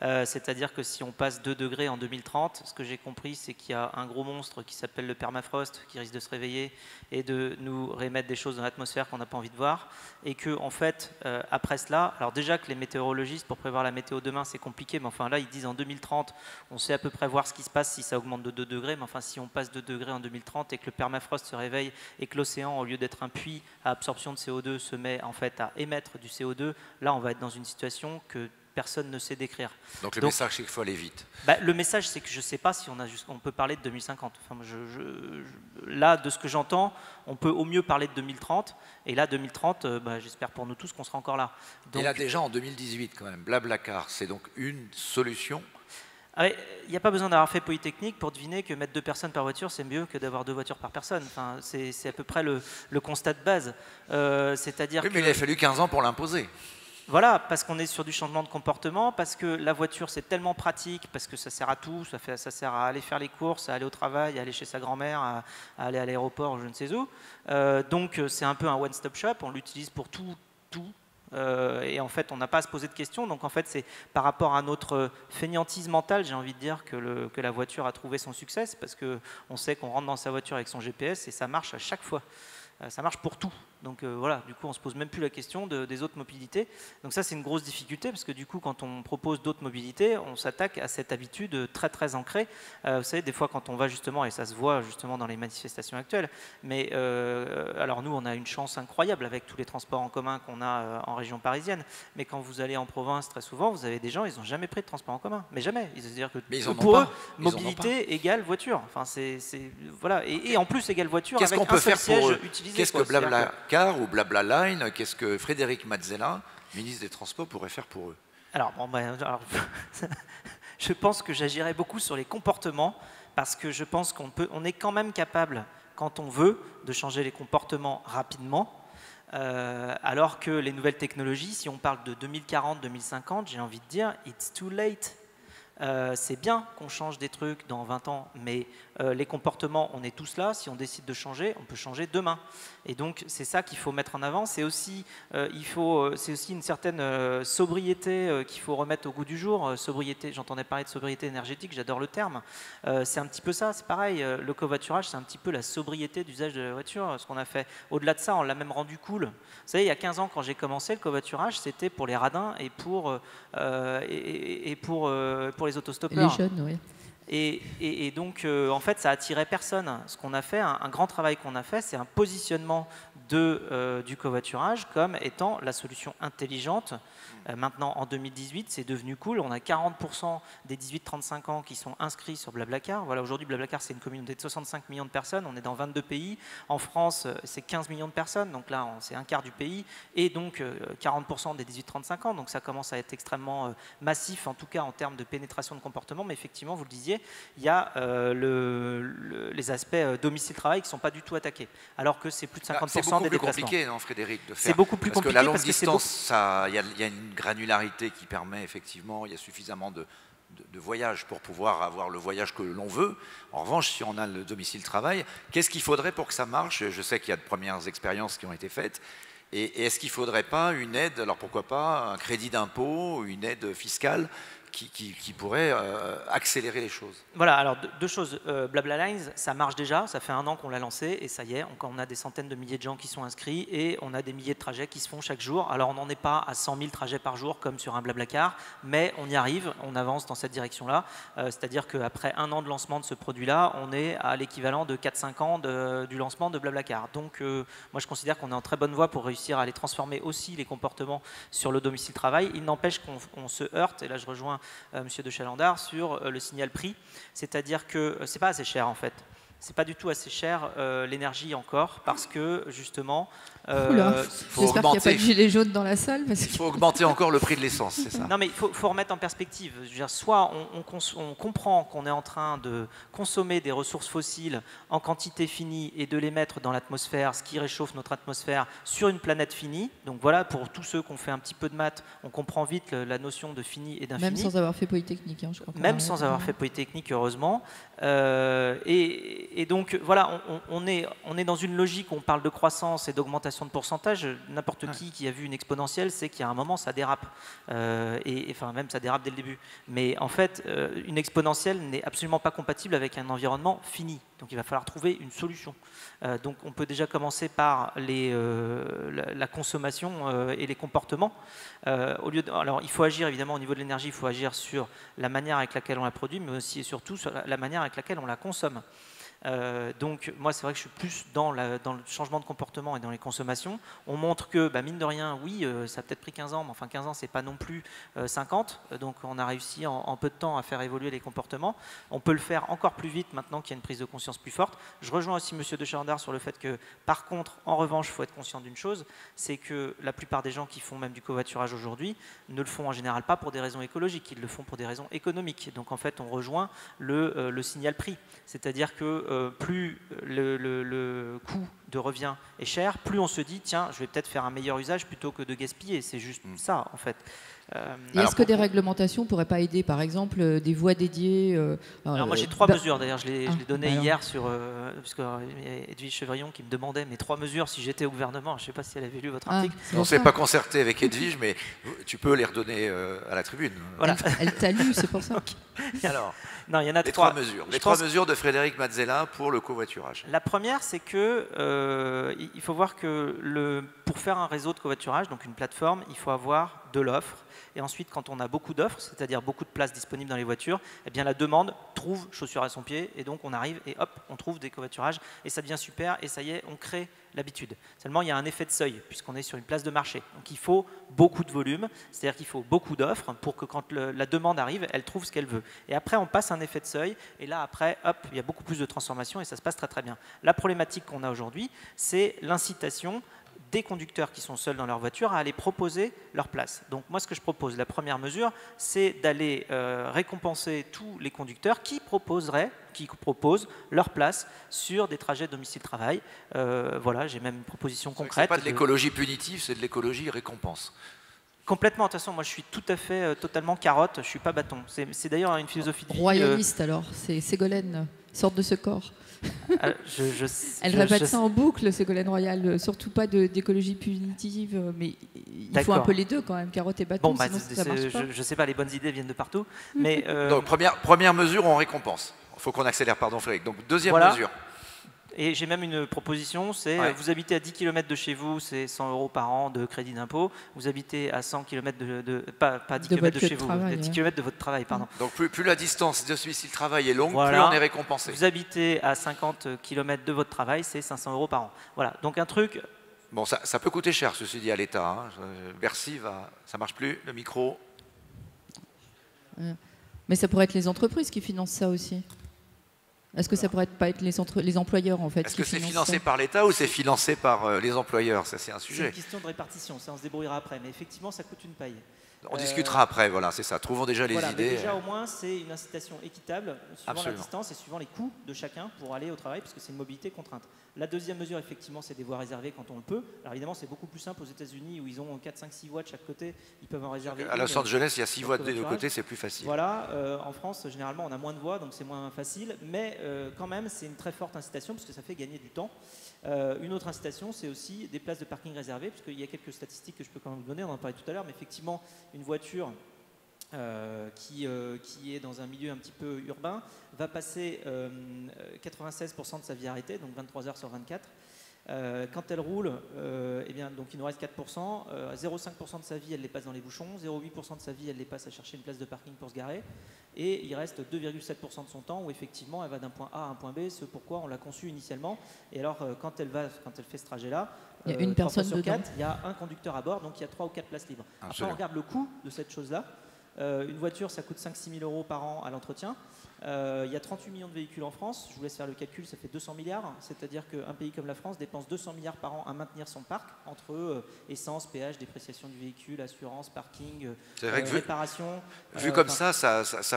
C'est-à-dire que si on passe 2 degrés en 2030, ce que j'ai compris, c'est qu'il y a un gros monstre qui s'appelle le permafrost qui risque de se réveiller et de nous remettre des choses dans l'atmosphère qu'on n'a pas envie de voir. Et que, en fait, après cela, alors déjà que les météorologistes, pour prévoir la météo demain, c'est compliqué, mais enfin là, ils disent en 2030, on sait à peu près voir ce qui se passe si ça augmente de 2 degrés, mais enfin, si on passe 2 degrés en 2030 et que le permafrost se réveille et que l'océan, au lieu d'être un puits à absorption de CO2, se met en fait à émettre du CO2, là, on va être dans une situation que personne ne sait décrire. Donc le message, c'est qu'il faut aller vite. Le message, c'est que je ne sais pas si on peut parler de 2050. Enfin, là, de ce que j'entends, on peut au mieux parler de 2030. Et là, 2030, j'espère pour nous tous qu'on sera encore là. Donc, et là, déjà en 2018, quand même, Blablacar, c'est donc une solution. Il n'y a pas besoin d'avoir fait Polytechnique pour deviner que mettre 2 personnes par voiture, c'est mieux que d'avoir 2 voitures par personne. Enfin, c'est à peu près le constat de base. C'est-à-dire oui, mais il a fallu 15 ans pour l'imposer. Voilà, parce qu'on est sur du changement de comportement, parce que la voiture c'est tellement pratique, parce que ça sert à tout, ça sert à aller faire les courses, à aller au travail, à aller chez sa grand-mère, à aller à l'aéroport, je ne sais où. Donc c'est un peu un one-stop shop, on l'utilise pour tout. Et en fait on n'a pas à se poser de questions, donc en fait c'est par rapport à notre fainéantise mentale, j'ai envie de dire que la voiture a trouvé son succès, parce qu'on sait qu'on rentre dans sa voiture avec son GPS et ça marche à chaque fois. Ça marche pour tout. Donc voilà, du coup, on ne se pose même plus la question des autres mobilités. Donc ça, c'est une grosse difficulté, parce que du coup, quand on propose d'autres mobilités, on s'attaque à cette habitude très, très ancrée. Vous savez, des fois, quand on va justement, et ça se voit justement dans les manifestations actuelles, mais alors nous, on a une chance incroyable avec tous les transports en commun qu'on a en région parisienne, mais quand vous allez en province, très souvent, vous avez des gens, ils n'ont jamais pris de transport en commun, mais jamais. C'est-à-dire que pour eux, mobilité égale voiture. Enfin, voilà. Et en plus, égale voiture avec un seul siège utilisé. Qu'est-ce que Blablacar ou Blablaline, qu'est-ce que Frédéric Mazzella, ministre des Transports, pourrait faire pour eux? Alors, je pense que j'agirais beaucoup sur les comportements parce que je pense qu'on est quand même capable, quand on veut, de changer les comportements rapidement. Alors que les nouvelles technologies, si on parle de 2040-2050, j'ai envie de dire « it's too late ». C'est bien qu'on change des trucs dans 20 ans, mais les comportements, on est tous là. Si on décide de changer, on peut changer demain. Et donc, c'est ça qu'il faut mettre en avant. C'est aussi, une certaine sobriété qu'il faut remettre au goût du jour. Sobriété, j'entendais parler de sobriété énergétique, j'adore le terme. C'est un petit peu ça, c'est pareil. Le covoiturage, c'est un petit peu la sobriété d'usage de la voiture. Ce qu'on a fait, au-delà de ça, on l'a même rendu cool. Vous savez, il y a 15 ans, quand j'ai commencé, le covoiturage, c'était pour les radins et pour les autostoppeurs. Les jeunes, oui. Et donc, en fait, ça attirait personne. Ce qu'on a fait, un grand travail qu'on a fait, c'est un positionnement du covoiturage comme étant la solution intelligente. Maintenant, en 2018, c'est devenu cool. On a 40% des 18-35 ans qui sont inscrits sur Blablacar. Voilà, aujourd'hui, Blablacar, c'est une communauté de 65 millions de personnes. On est dans 22 pays. En France, c'est 15 millions de personnes. Donc là, c'est un quart du pays. Et donc, 40% des 18-35 ans. Donc ça commence à être extrêmement massif, en tout cas en termes de pénétration de comportement. Mais effectivement, vous le disiez, il y a les aspects domicile-travail qui ne sont pas du tout attaqués. Alors que c'est plus de 50% des déplacements. C'est beaucoup plus compliqué, non, Frédéric, de faire. C'est beaucoup plus compliqué parce que la longue distance, il y a une granularité qui permet effectivement, il y a suffisamment de voyages pour pouvoir avoir le voyage que l'on veut. En revanche, si on a le domicile-travail, qu'est-ce qu'il faudrait pour que ça marche? Je sais qu'il y a de premières expériences qui ont été faites. Et est-ce qu'il ne faudrait pas une aide, alors pourquoi pas un crédit d'impôt, une aide fiscale qui pourrait accélérer les choses? Voilà, alors deux choses. BlaBlaLines, ça marche déjà, ça fait 1 an qu'on l'a lancé et ça y est, on a des centaines de milliers de gens qui sont inscrits et on a des milliers de trajets qui se font chaque jour. Alors on n'en est pas à 100 000 trajets par jour comme sur un BlaBlaCar, mais on y arrive, on avance dans cette direction-là. C'est-à-dire qu'après 1 an de lancement de ce produit-là, on est à l'équivalent de 4-5 ans du lancement de BlaBlaCar. Donc moi je considère qu'on est en très bonne voie pour réussir à aller transformer aussi les comportements sur le domicile-travail. Il n'empêche qu'on se heurte, et là je rejoins Monsieur de Chalandard, sur le signal prix, c'est-à-dire que c'est pas assez cher en fait. C'est pas du tout assez cher l'énergie encore, parce que justement... J'espère qu'il n'y a pas de gilet jaune dans la salle. Il faut augmenter encore le prix de l'essence, c'est ça? Non mais il faut remettre en perspective. Je veux dire, soit on comprend qu'on est en train de consommer des ressources fossiles en quantité finie et de les mettre dans l'atmosphère, ce qui réchauffe notre atmosphère sur une planète finie. Donc voilà, pour tous ceux qui ont fait un petit peu de maths, on comprend vite la notion de fini et d'infini. Même sans avoir fait Polytechnique, hein, je crois. Même sans avoir fait Polytechnique, heureusement. Et donc voilà, on est dans une logique où on parle de croissance et d'augmentation de pourcentage. N'importe qui a vu une exponentielle sait qu'il y a un moment ça dérape, enfin même ça dérape dès le début. Mais en fait, une exponentielle n'est absolument pas compatible avec un environnement fini. Donc il va falloir trouver une solution. Donc on peut déjà commencer par la consommation et les comportements. Alors il faut agir évidemment au niveau de l'énergie, il faut agir sur la manière avec laquelle on la produit, mais aussi et surtout sur la manière avec laquelle on la consomme. Donc moi c'est vrai que je suis plus dans le changement de comportement et dans les consommations. On montre que mine de rien, oui, ça a peut-être pris 15 ans, mais enfin 15 ans c'est pas non plus 50, donc on a réussi en peu de temps à faire évoluer les comportements. On peut le faire encore plus vite maintenant qu'il y a une prise de conscience plus forte. Je rejoins aussi Monsieur de Chalandard sur le fait que par contre, en revanche, il faut être conscient d'une chose, c'est que la plupart des gens qui font même du covoiturage aujourd'hui ne le font en général pas pour des raisons écologiques, ils le font pour des raisons économiques. Donc en fait on rejoint le signal prix, c'est-à-dire que plus le coût de revient est cher, plus on se dit tiens, je vais peut-être faire un meilleur usage plutôt que de gaspiller. C'est juste ça en fait. Et est-ce que des réglementations ne pourraient pas aider, par exemple, des voies dédiées Alors moi j'ai 3 mesures, d'ailleurs je les donnais hier puisque Edwige Chevrillon qui me demandait mes 3 mesures si j'étais au gouvernement. Je ne sais pas si elle avait lu votre article. On ne s'est pas concerté avec Edwige, mais tu peux les redonner à la tribune. Voilà. Elle t'a lu, c'est pour ça. Alors, non, il y en a les 3 mesures. Les 3 mesures de Frédéric Mazzella pour le covoiturage. La première, c'est que il faut voir que pour faire un réseau de covoiturage, donc une plateforme, il faut avoir de l'offre. Et ensuite, quand on a beaucoup d'offres, c'est-à-dire beaucoup de places disponibles dans les voitures, eh bien la demande trouve chaussure à son pied et donc on arrive et hop, on trouve des covoiturages et ça devient super et ça y est, on crée l'habitude. Seulement, il y a un effet de seuil puisqu'on est sur une place de marché. Donc il faut beaucoup de volume, c'est-à-dire qu'il faut beaucoup d'offres pour que quand la demande arrive, elle trouve ce qu'elle veut. Et après, on passe un effet de seuil et là, après, hop, il y a beaucoup plus de transformation et ça se passe très très bien. La problématique qu'on a aujourd'hui, c'est l'incitation des conducteurs qui sont seuls dans leur voiture à aller proposer leur place. Donc moi, ce que je propose, la première mesure, c'est d'aller récompenser tous les conducteurs qui proposent leur place sur des trajets domicile-travail. Voilà, j'ai même une proposition concrète. Ce n'est pas de l'écologie punitive, c'est de l'écologie récompense. Complètement. De toute façon, moi, je suis tout à fait, totalement carotte. Je ne suis pas bâton. C'est d'ailleurs une philosophie de vie. Royaliste, alors. C'est Ségolène, sorte de ce corps. Elle répète ça en boucle, Ségolène Royal. Surtout pas d'écologie punitive, mais il faut un peu les deux quand même, carotte et bâton, bon, sinon ça marche pas. Je sais pas, les bonnes idées viennent de partout. Mais Donc, première mesure, on récompense. Il faut qu'on accélère, pardon Frédéric. Donc, deuxième mesure. Et j'ai même une proposition, c'est vous habitez à 10 km de chez vous, c'est 100 € par an de crédit d'impôt. Vous habitez à 100 km pas 10 km de chez vous, 10 km de votre travail, pardon. Donc plus la distance de domicile-travail est longue, plus on est récompensé. Vous habitez à 50 km de votre travail, c'est 500 € par an. Voilà, donc un truc... Bon, ça peut coûter cher, ceci dit, à l'État. Hein. Bercy, ça marche plus, le micro. Mais ça pourrait être les entreprises qui financent ça aussi. Est-ce que ça pourrait pas être les employeurs en fait? Est-ce que c'est financé par l'État ou c'est financé par les employeurs? Ça, c'est un sujet. C'est une question de répartition, ça on se débrouillera après. Mais effectivement, ça coûte une paille. On discutera après, voilà, c'est ça. Trouvons déjà les idées. Déjà, au moins, c'est une incitation équitable, suivant la distance et suivant les coûts de chacun pour aller au travail, parce que c'est une mobilité contrainte. La deuxième mesure, effectivement, c'est des voies réservées quand on le peut. Alors évidemment, c'est beaucoup plus simple aux États-Unis où ils ont 4, 5, 6 voies de chaque côté. Ils peuvent en réserver. À Los Angeles, il y a 6 voies de deux côtés, c'est plus facile. Voilà, en France, généralement, on a moins de voies, donc c'est moins facile. Mais quand même, c'est une très forte incitation, parce que ça fait gagner du temps. Une autre incitation, c'est aussi des places de parking réservées, parce qu'il y a quelques statistiques que je peux quand même vous donner, on en parlait tout à l'heure, mais effectivement, une voiture qui est dans un milieu un petit peu urbain va passer 96% de sa vie arrêtée, donc 23 heures sur 24. Quand elle roule, eh bien, donc il nous reste 4%, 0,5% de sa vie elle les passe dans les bouchons, 0,8% de sa vie elle les passe à chercher une place de parking pour se garer, et il reste 2,7% de son temps où effectivement elle va d'un point A à un point B, ce pourquoi on l'a conçu initialement. Et alors quand elle fait ce trajet-là, il y a une personne sur dedans. 4, il y a un conducteur à bord, donc il y a 3 ou 4 places libres. Après on regarde le coût de cette chose-là. Une voiture, ça coûte 5-6 000 € par an à l'entretien. Il y a 38 millions de véhicules en France. Je vous laisse faire le calcul, ça fait 200 milliards. C'est-à-dire qu'un pays comme la France dépense 200 milliards par an à maintenir son parc, entre essence, péage, dépréciation du véhicule, assurance, parking, réparation. Vu comme ça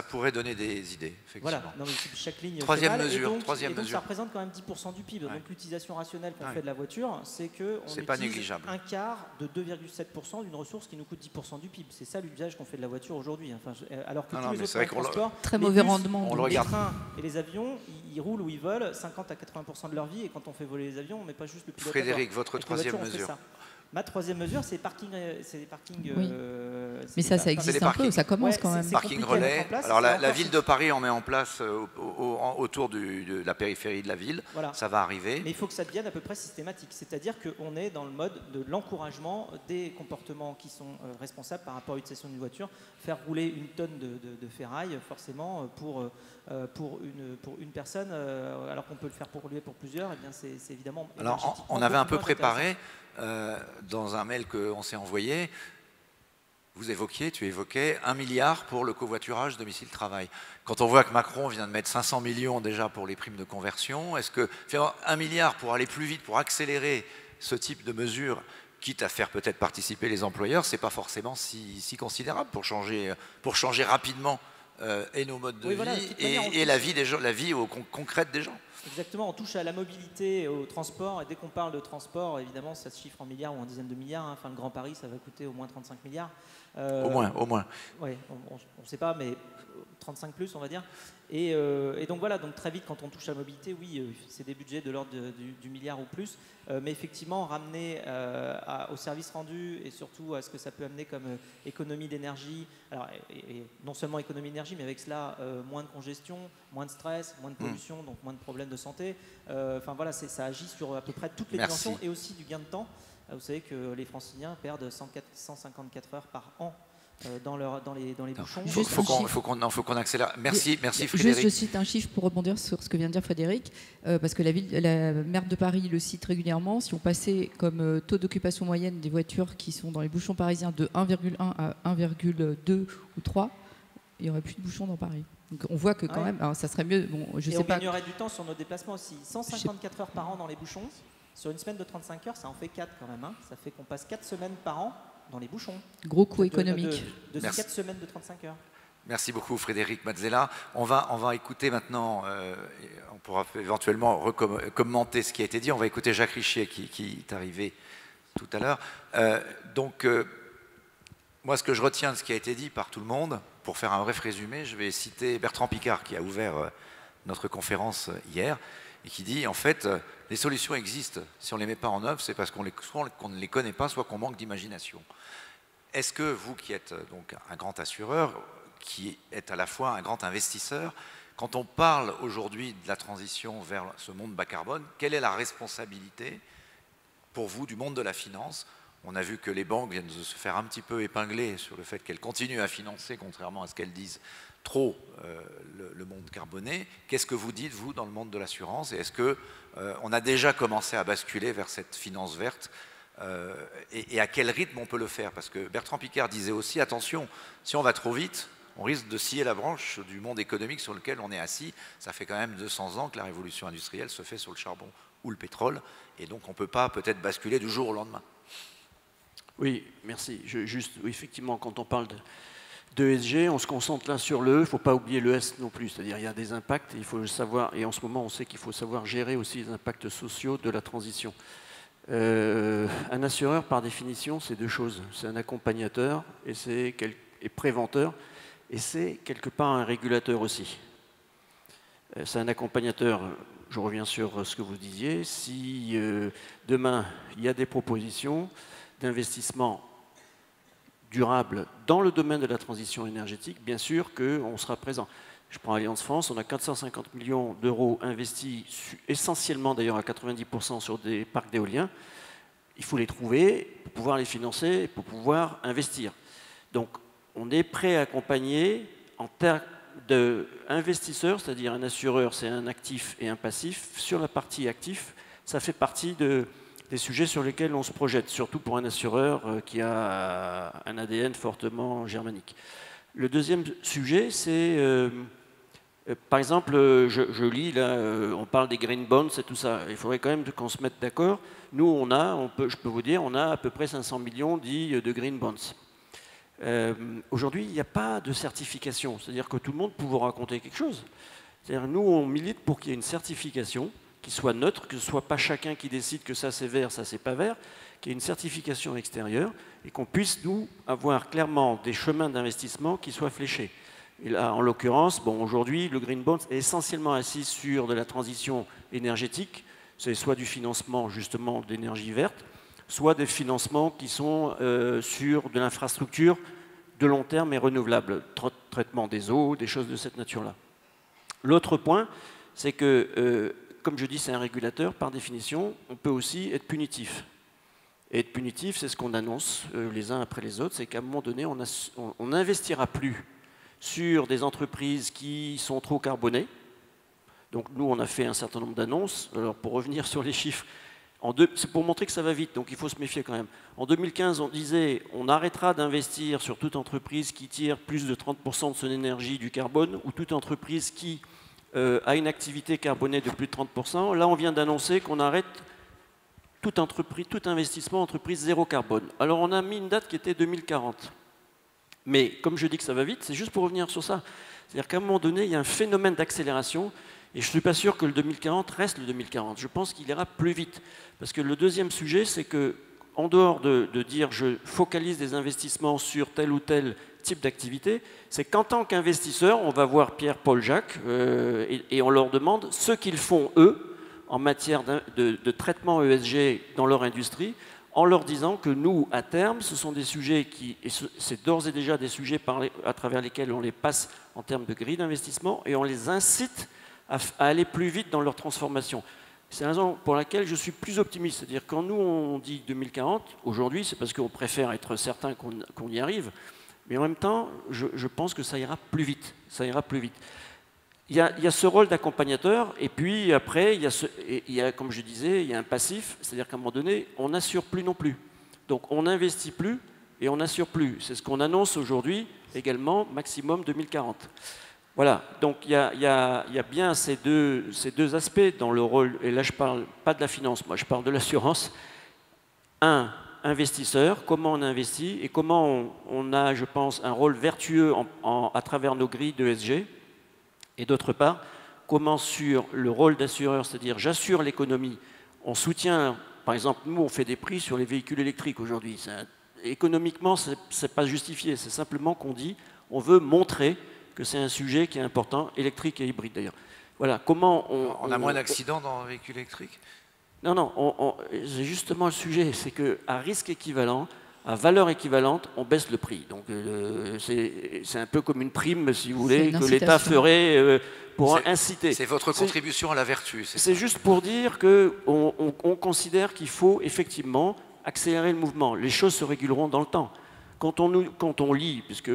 pourrait donner des idées, effectivement. Voilà, non, mais chaque ligne troisième fait mal. mesure, et donc ça représente quand même 10% du PIB. Donc l'utilisation rationnelle qu'on fait de la voiture, c'est qu'on utilise un quart de 2,7% d'une ressource qui nous coûte 10% du PIB. C'est ça l'usage qu'on fait de la voiture aujourd'hui. Enfin, alors que tous les autres transports, très mauvais rendement. Les trains et les avions, ils roulent où ils veulent 50 à 80% de leur vie, et quand on fait voler les avions, on ne met pas juste le pilote. Frédéric, votre troisième mesure. Ma troisième mesure, c'est les parkings. Oui. Mais ça existe un peu, ça commence quand même. Parking relais. Alors la ville de Paris en met en place autour de la périphérie de la ville. Voilà. Ça va arriver. Mais il faut que ça devienne à peu près systématique. C'est-à-dire qu'on est dans le mode de l'encouragement des comportements qui sont responsables par rapport à l'utilisation d'une voiture. Faire rouler une tonne de ferraille, forcément, pour une personne, alors qu'on peut le faire pour rouler pour plusieurs, eh bien c'est évidemment... Alors on avait un peu préparé dans un mail qu'on s'est envoyé. Tu évoquais 1 milliard pour le covoiturage domicile-travail. Quand on voit que Macron vient de mettre 500 millions déjà pour les primes de conversion, est-ce que faire 1 milliard pour aller plus vite, pour accélérer ce type de mesures, quitte à faire peut-être participer les employeurs, c'est pas forcément si considérable pour changer rapidement et nos modes de vie et la vie des gens, la vie concrète des gens. Exactement, on touche à la mobilité, au transport, et dès qu'on parle de transport, évidemment, ça se chiffre en milliards ou en dizaines de milliards. Enfin, le Grand Paris, ça va coûter au moins 35 milliards. Au moins. Oui, on ne sait pas, mais 35 plus, on va dire. Et donc voilà, donc très vite, quand on touche à la mobilité, oui, c'est des budgets de l'ordre du milliard ou plus. Mais effectivement, ramener au service rendu et surtout à ce que ça peut amener comme économie d'énergie. Alors, et non seulement économie d'énergie, mais avec cela, moins de congestion, moins de stress, moins de pollution, donc moins de problèmes de santé. Enfin voilà, ça agit sur à peu près toutes les dimensions et aussi du gain de temps. Vous savez que les Franciliens perdent 154 heures par an dans les bouchons. Il faut qu'on accélère. Merci Frédéric. Juste, je cite un chiffre pour rebondir sur ce que vient de dire Frédéric, parce que la maire de Paris le cite régulièrement. Si on passait comme taux d'occupation moyenne des voitures qui sont dans les bouchons parisiens de 1,1 à 1,2 ou 3, il n'y aurait plus de bouchons dans Paris. Donc on voit que quand même, alors ça serait mieux. Bon, je sais pas. On gagnerait du temps sur nos déplacements aussi. 154 heures par an dans les bouchons. Sur une semaine de 35 heures, ça en fait 4 quand même. Hein. Ça fait qu'on passe 4 semaines par an dans les bouchons. Gros coût économique. De ces 4 semaines de 35 heures. Merci beaucoup Frédéric Mazzella. On va écouter maintenant, on pourra éventuellement commenter ce qui a été dit. On va écouter Jacques Richier qui est arrivé tout à l'heure. Moi, ce que je retiens de ce qui a été dit par tout le monde, pour faire un bref résumé, je vais citer Bertrand Piccard qui a ouvert notre conférence hier et qui dit en fait les solutions existent. Si on ne les met pas en œuvre, c'est parce qu'on ne les connaît pas, soit qu'on manque d'imagination. Est-ce que vous qui êtes donc un grand assureur, qui êtes à la fois un grand investisseur, quand on parle aujourd'hui de la transition vers ce monde bas carbone, quelle est la responsabilité pour vous du monde de la finance? On a vu que les banques viennent de se faire un petit peu épingler sur le fait qu'elles continuent à financer, contrairement à ce qu'elles disent, trop le monde carboné. Qu'est-ce que vous dites, vous, dans le monde de l'assurance? Et est-ce qu'on a déjà commencé à basculer vers cette finance verte et à quel rythme on peut le faire? Parce que Bertrand Piccard disait aussi, attention, si on va trop vite, on risque de scier la branche du monde économique sur lequel on est assis. Ça fait quand même 200 ans que la révolution industrielle se fait sur le charbon ou le pétrole. Et donc on ne peut pas peut-être basculer du jour au lendemain. Oui, merci. Oui, effectivement, quand on parle de ESG, on se concentre là sur le E, il ne faut pas oublier le S non plus. C'est-à-dire il y a des impacts, il faut le savoir, et en ce moment on sait qu'il faut savoir gérer aussi les impacts sociaux de la transition. Un assureur, par définition, c'est deux choses. C'est un accompagnateur et préventeur, et c'est quelque part un régulateur aussi. C'est un accompagnateur, je reviens sur ce que vous disiez, si demain il y a des propositions d'investissement durable dans le domaine de la transition énergétique, bien sûr qu'on sera présent. Je prends Allianz France, on a 450 millions d'euros investis, essentiellement d'ailleurs à 90% sur des parcs d'éoliens. Il faut les trouver pour pouvoir les financer, pour pouvoir investir. Donc on est prêt à accompagner en termes d'investisseurs, c'est-à-dire un assureur, c'est un actif et un passif. Sur la partie actif, ça fait partie des sujets sur lesquels on se projette, surtout pour un assureur qui a un ADN fortement germanique. Le deuxième sujet, c'est, par exemple, je lis, là, on parle des green bonds et tout ça. Il faudrait quand même qu'on se mette d'accord. Nous, je peux vous dire, on a à peu près 500 millions dits de green bonds. Aujourd'hui, il n'y a pas de certification, c'est-à-dire que tout le monde peut vous raconter quelque chose. C'est-à-dire nous, on milite pour qu'il y ait une certification qui soit neutre, que ce ne soit pas chacun qui décide que ça c'est vert, ça c'est pas vert, qu'il y ait une certification extérieure et qu'on puisse, nous, avoir clairement des chemins d'investissement qui soient fléchés. Et là, en l'occurrence, bon, aujourd'hui, le Green Bond est essentiellement assis sur de la transition énergétique, c'est soit du financement justement d'énergie verte, soit des financements qui sont sur de l'infrastructure de long terme et renouvelable, traitement des eaux, des choses de cette nature-là. L'autre point, c'est que comme je dis, c'est un régulateur, par définition, on peut aussi être punitif. Et être punitif, c'est ce qu'on annonce les uns après les autres, c'est qu'à un moment donné, on n'investira plus sur des entreprises qui sont trop carbonées. Donc nous, on a fait un certain nombre d'annonces. Alors pour revenir sur les chiffres, c'est pour montrer que ça va vite, donc il faut se méfier quand même. En 2015, on disait on arrêtera d'investir sur toute entreprise qui tire plus de 30% de son énergie du carbone ou toute entreprise qui à une activité carbonée de plus de 30%. Là, on vient d'annoncer qu'on arrête tout investissement entreprise zéro carbone. Alors, on a mis une date qui était 2040. Mais comme je dis que ça va vite, c'est juste pour revenir sur ça. C'est-à-dire qu'à un moment donné, il y a un phénomène d'accélération et je ne suis pas sûr que le 2040 reste le 2040. Je pense qu'il ira plus vite. Parce que le deuxième sujet, c'est que, en dehors de dire je focalise des investissements sur tel ou tel type d'activité, c'est qu'en tant qu'investisseur, on va voir Pierre, Paul, Jacques et on leur demande ce qu'ils font eux en matière de traitement ESG dans leur industrie, en leur disant que nous, à terme, ce sont des sujets et c'est d'ores et déjà des sujets à travers lesquels on les passe en termes de grille d'investissement et on les incite à aller plus vite dans leur transformation. C'est la raison pour laquelle je suis plus optimiste. C'est-à-dire quand nous on dit 2040, aujourd'hui c'est parce qu'on préfère être certain qu'on y arrive. Mais en même temps, je pense que ça ira plus vite. Ça ira plus vite. Il y a ce rôle d'accompagnateur, et puis après, comme je disais, il y a un passif, c'est-à-dire qu'à un moment donné, on n'assure plus non plus. Donc on n'investit plus et on n'assure plus. C'est ce qu'on annonce aujourd'hui, également, maximum 2040. Voilà, donc il y a bien ces deux aspects dans le rôle, et là je parle pas de la finance, moi je parle de l'assurance. Un, investisseur, comment on investit et comment on a, je pense, un rôle vertueux à travers nos grilles de ESG. Et d'autre part, comment sur le rôle d'assureur, c'est-à-dire j'assure l'économie, on soutient, par exemple, nous on fait des prix sur les véhicules électriques aujourd'hui. Économiquement, ce n'est pas justifié, c'est simplement qu'on dit, on veut montrer que c'est un sujet qui est important, électrique et hybride d'ailleurs. Voilà, comment on a moins d'accidents dans un véhicule électrique? Non, c'est justement le sujet, c'est qu'à risque équivalent, à valeur équivalente, on baisse le prix. Donc c'est un peu comme une prime, si vous voulez, que l'État ferait pour inciter. C'est votre contribution à la vertu. C'est juste pour dire qu'on considère qu'il faut effectivement accélérer le mouvement. Les choses se réguleront dans le temps. Quand on lit, puisque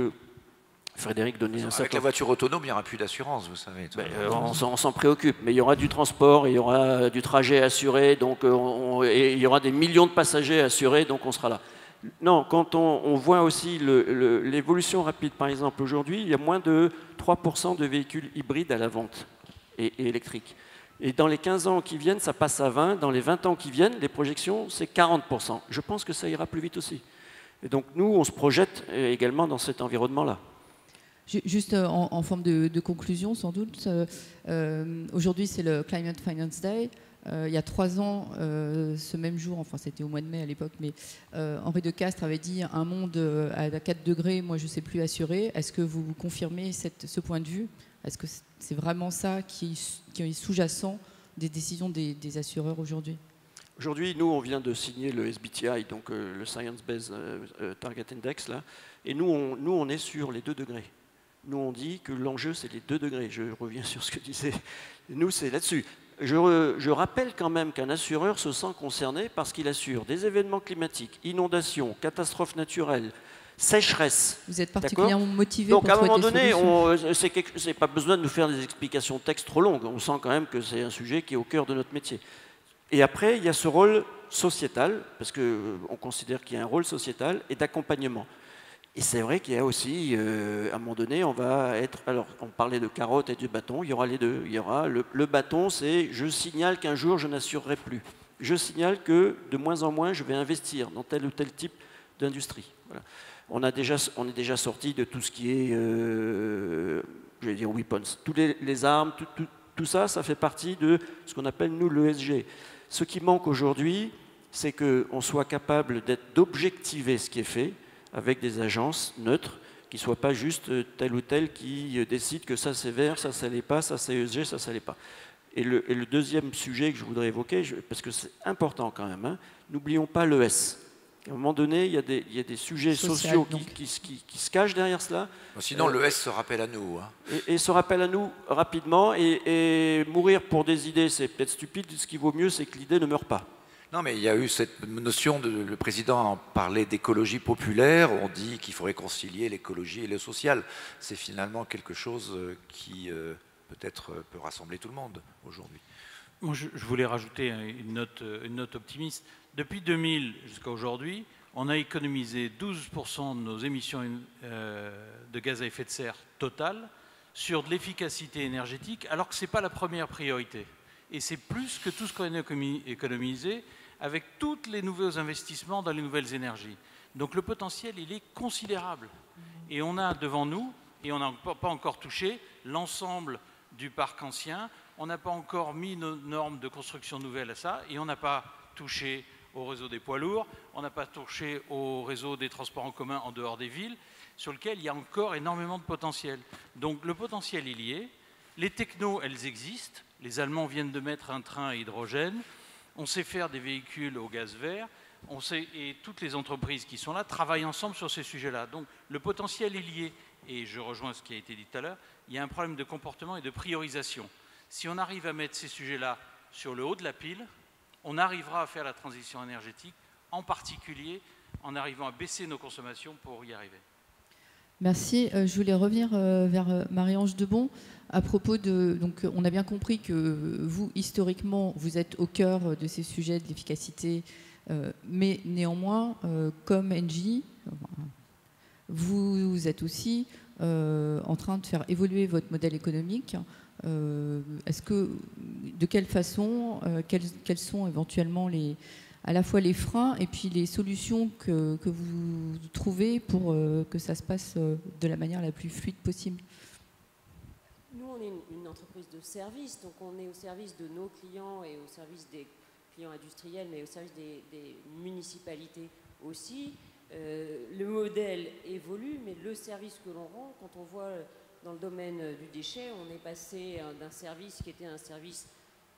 Frédéric donnait un certain... Avec la voiture autonome, il n'y aura plus d'assurance, vous savez. On s'en préoccupe, mais il y aura du transport, il y aura du trajet assuré, donc et il y aura des millions de passagers assurés, donc on sera là. Non, quand on voit aussi l'évolution rapide, par exemple, aujourd'hui, il y a moins de 3% de véhicules hybrides à la vente et électriques. Et dans les 15 ans qui viennent, ça passe à 20. Dans les 20 ans qui viennent, les projections, c'est 40%. Je pense que ça ira plus vite aussi. Et donc nous, on se projette également dans cet environnement-là. Juste en forme de conclusion, sans doute, aujourd'hui c'est le Climate Finance Day. Il y a 3 ans, ce même jour, enfin c'était au mois de mai à l'époque, mais Henri de Castries avait dit un monde à 4 degrés, moi je ne sais plus assurer. Est-ce que vous confirmez ce point de vue? Est-ce que c'est vraiment ça qui est sous-jacent des décisions des assureurs aujourd'hui? Aujourd'hui, nous, on vient de signer le SBTI, donc le Science Based Target Index, là, et nous, on est sur les 2 degrés. Nous, on dit que l'enjeu, c'est les 2 degrés. Je reviens sur ce que disait. Nous, c'est là-dessus. Je rappelle quand même qu'un assureur se sent concerné parce qu'il assure des événements climatiques, inondations, catastrophes naturelles, sécheresse. Vous êtes particulièrement motivé pour trouver des solutions. Donc, à un moment donné, c'est pas besoin de nous faire des explications de texte trop longues. On sent quand même que c'est un sujet qui est au cœur de notre métier. Et après, il y a ce rôle sociétal, parce qu'on considère qu'il y a un rôle sociétal et d'accompagnement. Et c'est vrai qu'il y a aussi, à un moment donné, on va être... Alors, on parlait de carotte et du bâton, il y aura les deux. Il y aura le bâton, c'est je signale qu'un jour, je n'assurerai plus. Je signale que de moins en moins, je vais investir dans tel ou tel type d'industrie. Voilà. On est déjà sorti de tout ce qui est, je vais dire, weapons. Toutes les armes, tout ça, ça fait partie de ce qu'on appelle, nous, l'ESG. Ce qui manque aujourd'hui, c'est qu'on soit capable d'objectiver ce qui est fait, avec des agences neutres, qui ne soient pas juste tel ou tel qui décide que ça c'est vert, ça l'est pas, ça c'est ESG, ça l'est pas. Et le deuxième sujet que je voudrais évoquer, parce que c'est important quand même, hein, n'oublions pas l'ES. À un moment donné, il y a des sujets sociaux qui se cachent derrière cela. Sinon, l'ES se rappelle à nous. Hein. Et se rappelle à nous rapidement, et mourir pour des idées, c'est peut-être stupide, ce qui vaut mieux, c'est que l'idée ne meure pas. Non, mais il y a eu cette notion, le président en parlait d'écologie populaire, on dit qu'il faut réconcilier l'écologie et le social. C'est finalement quelque chose qui peut-être peut rassembler tout le monde aujourd'hui. Moi, je voulais rajouter une note optimiste. Depuis 2000 jusqu'à aujourd'hui, on a économisé 12% de nos émissions de gaz à effet de serre totales sur de l'efficacité énergétique, alors que ce n'est pas la première priorité. Et c'est plus que tout ce qu'on a économisé avec tous les nouveaux investissements dans les nouvelles énergies. Donc le potentiel, il est considérable. Et on a devant nous, et on n'a pas encore touché, l'ensemble du parc ancien. On n'a pas encore mis nos normes de construction nouvelles à ça, et on n'a pas touché au réseau des poids lourds, on n'a pas touché au réseau des transports en commun en dehors des villes, sur lequel il y a encore énormément de potentiel. Donc le potentiel, il y est. Les technos, elles existent. Les Allemands viennent de mettre un train à hydrogène. On sait faire des véhicules au gaz vert. Et toutes les entreprises qui sont là travaillent ensemble sur ces sujets-là. Donc le potentiel est lié. Et je rejoins ce qui a été dit tout à l'heure. Il y a un problème de comportement et de priorisation. Si on arrive à mettre ces sujets-là sur le haut de la pile, on arrivera à faire la transition énergétique, en particulier en arrivant à baisser nos consommations pour y arriver. Merci. Je voulais revenir vers Marie-Ange Debon à propos de... Donc, on a bien compris que vous, historiquement, vous êtes au cœur de ces sujets de l'efficacité, mais néanmoins, comme Engie, vous êtes aussi en train de faire évoluer votre modèle économique. De quelle façon, quels sont éventuellement à la fois les freins et puis les solutions que vous trouvez pour que ça se passe de la manière la plus fluide possible? Nous, on est une entreprise de service, donc on est au service de nos clients et au service des clients industriels, mais au service des municipalités aussi. Le modèle évolue, mais le service que l'on rend, quand on voit dans le domaine du déchet, on est passé d'un service qui était un service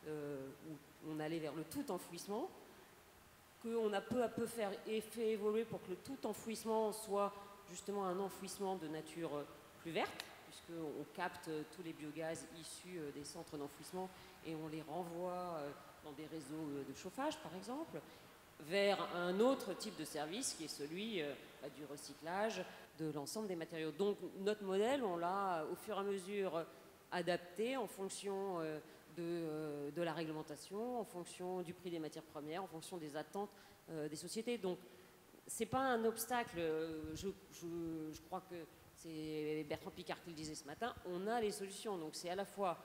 où on allait vers le tout enfouissement, qu'on a peu à peu fait évoluer pour que le tout enfouissement soit justement un enfouissement de nature plus verte, puisqu'on capte tous les biogaz issus des centres d'enfouissement et on les renvoie dans des réseaux de chauffage, par exemple, vers un autre type de service qui est celui du recyclage de l'ensemble des matériaux. Donc notre modèle, on l'a au fur et à mesure adapté en fonction de la réglementation, en fonction du prix des matières premières, en fonction des attentes des sociétés. Donc c'est pas un obstacle, je crois que c'est Bertrand Piccard qui le disait ce matin, on a les solutions. Donc c'est à la fois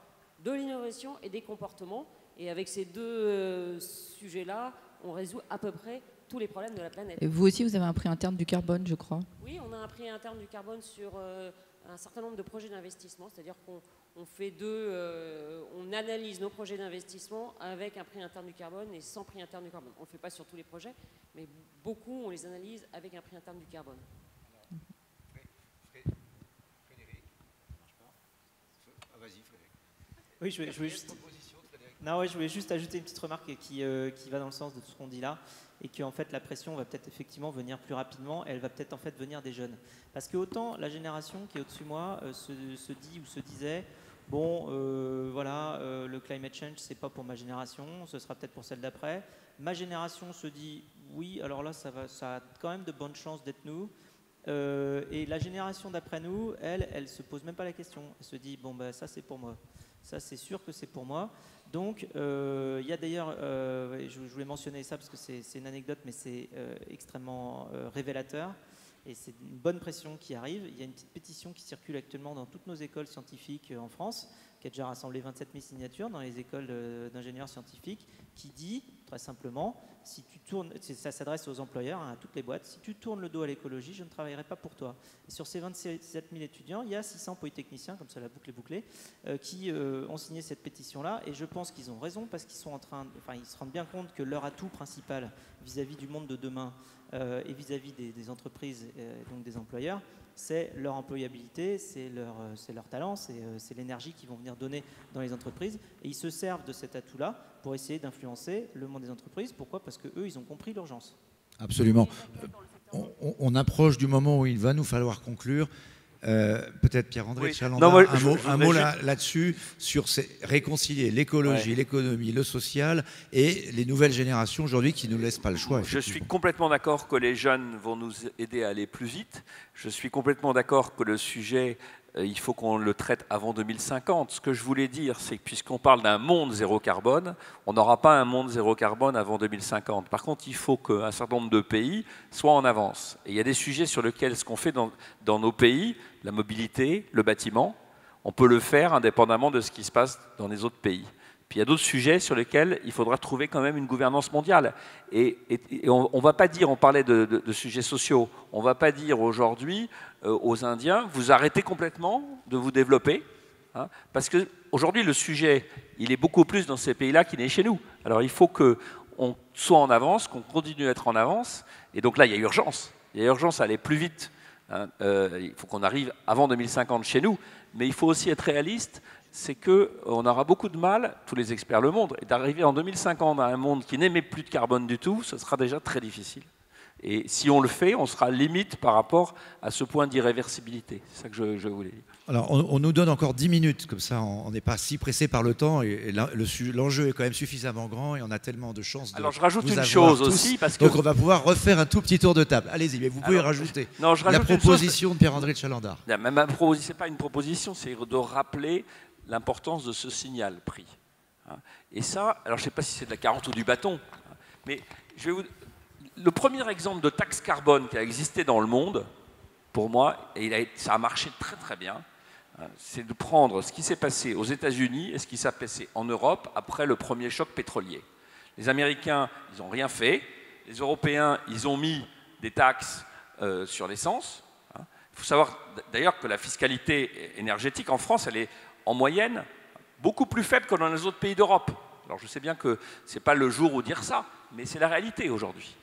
de l'innovation et des comportements. Et avec ces deux sujets-là, on résout à peu près tous les problèmes de la planète. Et vous aussi, vous avez un prix interne du carbone, je crois. Oui, on a un prix interne du carbone sur un certain nombre de projets d'investissement. C'est-à-dire qu'on fait on analyse nos projets d'investissement avec un prix interne du carbone et sans prix interne du carbone. On ne le fait pas sur tous les projets, mais beaucoup, on les analyse avec un prix interne du carbone. Oui, je voulais juste ajouter une petite remarque qui va dans le sens de tout ce qu'on dit là, et que en fait la pression va peut-être effectivement venir plus rapidement, elle va peut-être en fait venir des jeunes. Parce que autant la génération qui est au-dessus de moi se dit ou se disait, bon voilà, le climate change c'est pas pour ma génération, ce sera peut-être pour celle d'après. Ma génération se dit, oui, alors là ça a quand même de bonnes chances d'être nous. Et la génération d'après nous, elle se pose même pas la question. Elle se dit, bon, bah, ça c'est pour moi. Ça c'est sûr que c'est pour moi. Donc il y a d'ailleurs, je voulais mentionner ça parce que c'est une anecdote, mais c'est extrêmement révélateur. Et c'est une bonne pression qui arrive. Il y a une petite pétition qui circule actuellement dans toutes nos écoles scientifiques en France, qui a déjà rassemblé 27 000 signatures dans les écoles d'ingénieurs scientifiques, qui dit très simplement, si tu tournes, ça s'adresse aux employeurs, à toutes les boîtes, si tu tournes le dos à l'écologie, je ne travaillerai pas pour toi. Et sur ces 27 000 étudiants, il y a 600 polytechniciens, comme ça la boucle est bouclée, qui ont signé cette pétition-là. Et je pense qu'ils ont raison parce qu'ils ils se rendent bien compte que leur atout principal vis-à-vis du monde de demain et vis-à-vis des entreprises, donc des employeurs, c'est leur employabilité, c'est leur talent, c'est l'énergie qu'ils vont venir donner dans les entreprises. Et ils se servent de cet atout-là pour essayer d'influencer le monde des entreprises. Pourquoi ? Parce qu'eux, ils ont compris l'urgence. Absolument. On approche du moment où il va nous falloir conclure. Peut-être Pierre-André Chalandard, un mot là-dessus, sur réconcilier l'écologie, l'économie, le social et les nouvelles générations aujourd'hui qui ne nous laissent pas le choix. Je suis complètement d'accord que les jeunes vont nous aider à aller plus vite. Je suis complètement d'accord que le sujet, il faut qu'on le traite avant 2050. Ce que je voulais dire, c'est que puisqu'on parle d'un monde zéro carbone, on n'aura pas un monde zéro carbone avant 2050. Par contre, il faut qu'un certain nombre de pays soient en avance. Et il y a des sujets sur lesquels ce qu'on fait dans nos pays, la mobilité, le bâtiment, on peut le faire indépendamment de ce qui se passe dans les autres pays. Puis il y a d'autres sujets sur lesquels il faudra trouver quand même une gouvernance mondiale. Et on ne va pas dire, on parlait de sujets sociaux, on ne va pas dire aujourd'hui aux Indiens, vous arrêtez complètement de vous développer, hein, parce qu'aujourd'hui le sujet, il est beaucoup plus dans ces pays-là qu'il est chez nous. Alors il faut qu'on soit en avance, qu'on continue à être en avance, et donc là il y a urgence. Il y a urgence à aller plus vite. Hein, il faut qu'on arrive avant 2050 chez nous, mais il faut aussi être réaliste. C'est qu'on aura beaucoup de mal, tous les experts le montrent, et d'arriver en 2050 à un monde qui n'émet plus de carbone du tout, ce sera déjà très difficile. Et si on le fait, on sera limite par rapport à ce point d'irréversibilité. C'est ça que je voulais dire. Alors, on nous donne encore 10 minutes, comme ça on n'est pas si pressé par le temps, et l'enjeu est quand même suffisamment grand, et on a tellement de chances de... Alors je rajoute une chose aussi, parce que... Donc on va pouvoir refaire un tout petit tour de table. Allez-y, mais vous pouvez rajouter la proposition de Pierre-André Chalandard. Ce n'est pas une proposition, c'est de rappeler l'importance de ce signal prix. Et ça, alors je ne sais pas si c'est de la carotte ou du bâton, mais le premier exemple de taxe carbone qui a existé dans le monde, pour moi, et ça a marché très très bien, c'est de prendre ce qui s'est passé aux États-Unis et ce qui s'est passé en Europe après le premier choc pétrolier. Les Américains, ils n'ont rien fait. Les Européens, ils ont mis des taxes sur l'essence. Il faut savoir d'ailleurs que la fiscalité énergétique en France, elle est en moyenne beaucoup plus faible que dans les autres pays d'Europe. Alors je sais bien que ce n'est pas le jour où dire ça, mais c'est la réalité aujourd'hui.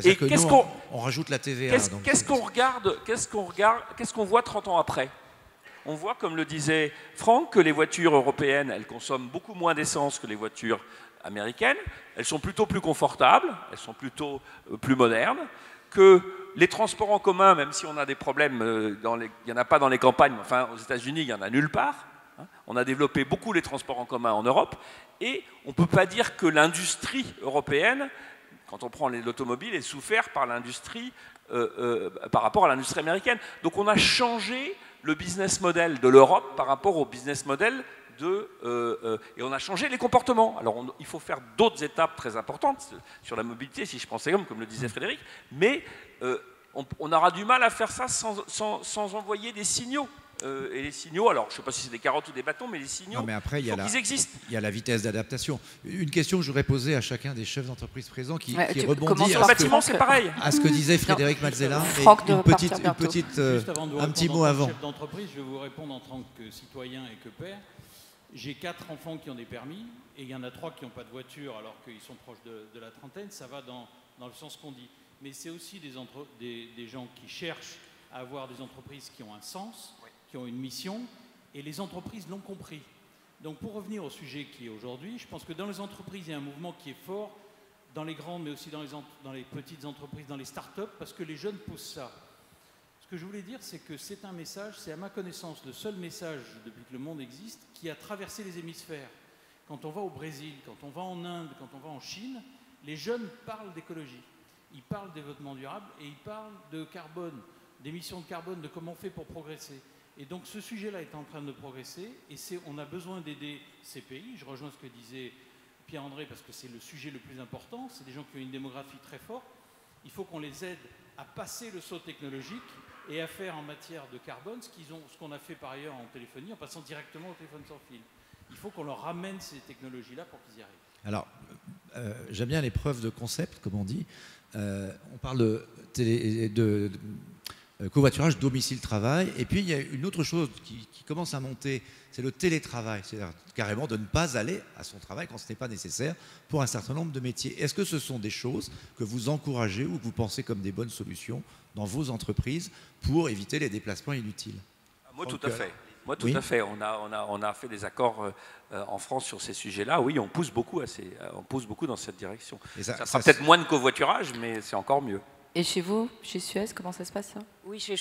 Et qu'est-ce qu'on on rajoute la TVA. Qu'est-ce qu'on regarde, qu'est-ce qu'on voit 30 ans après? On voit, comme le disait Franck, que les voitures européennes, elles consomment beaucoup moins d'essence que les voitures américaines. Elles sont plutôt plus confortables, elles sont plutôt plus modernes, que les transports en commun, même si on a des problèmes, il n'y en a pas dans les campagnes, mais enfin aux États-Unis, il n'y en a nulle part. On a développé beaucoup les transports en commun en Europe, et on ne peut pas dire que l'industrie européenne, quand on prend l'automobile, est souffert par l'industrie par rapport à l'industrie américaine. Donc on a changé le business model de l'Europe par rapport au business model et on a changé les comportements. Alors il faut faire d'autres étapes très importantes sur la mobilité, si je pensais comme le disait Frédéric, mais on aura du mal à faire ça sans envoyer des signaux. Et les signaux, alors je ne sais pas si c'est des carottes ou des bâtons, mais les signaux, non, mais après, ils existent. Il y a la vitesse d'adaptation. Une question que je voudrais poser à chacun des chefs d'entreprise présents qui à rebondit ce que disait Frédéric Mazzella. Un petit mot avant. Chef d'entreprise, je vais vous répondre en tant que citoyen et que père. J'ai 4 enfants qui ont des permis et il y en a 3 qui n'ont pas de voiture alors qu'ils sont proches de la trentaine. Ça va dans le sens qu'on dit. Mais c'est aussi des gens qui cherchent à avoir des entreprises qui ont un sens, qui ont une mission, et les entreprises l'ont compris. Donc pour revenir au sujet qui est aujourd'hui, je pense que dans les entreprises, il y a un mouvement qui est fort, dans les grandes, mais aussi dans les petites entreprises, dans les start-up, parce que les jeunes poussent ça. Ce que je voulais dire, c'est que c'est un message, c'est à ma connaissance le seul message, depuis que le monde existe, qui a traversé les hémisphères. Quand on va au Brésil, quand on va en Inde, quand on va en Chine, les jeunes parlent d'écologie. Ils parlent de développement durable et ils parlent de carbone, d'émissions de carbone, de comment on fait pour progresser. Et donc ce sujet-là est en train de progresser et on a besoin d'aider ces pays. Je rejoins ce que disait Pierre-André parce que c'est le sujet le plus important. C'est des gens qui ont une démographie très forte. Il faut qu'on les aide à passer le saut technologique et à faire en matière de carbone ce qu'on a fait par ailleurs en téléphonie en passant directement au téléphone sans fil. Il faut qu'on leur ramène ces technologies-là pour qu'ils y arrivent. Alors, j'aime bien les preuves de concept, comme on dit. On parle de covoiturage domicile-travail. Et puis, il y a une autre chose qui commence à monter, c'est le télétravail. C'est-à-dire carrément de ne pas aller à son travail quand ce n'est pas nécessaire pour un certain nombre de métiers. Est-ce que ce sont des choses que vous encouragez ou que vous pensez comme des bonnes solutions dans vos entreprises pour éviter les déplacements inutiles? Moi, tout à fait. Moi, tout à fait. On a fait des accords en France sur ces sujets-là. Oui, on pousse beaucoup dans cette direction. Ça sera peut-être moins de covoiturage, mais c'est encore mieux. Et chez vous, chez Suez, comment ça se passe ça? Oui, chez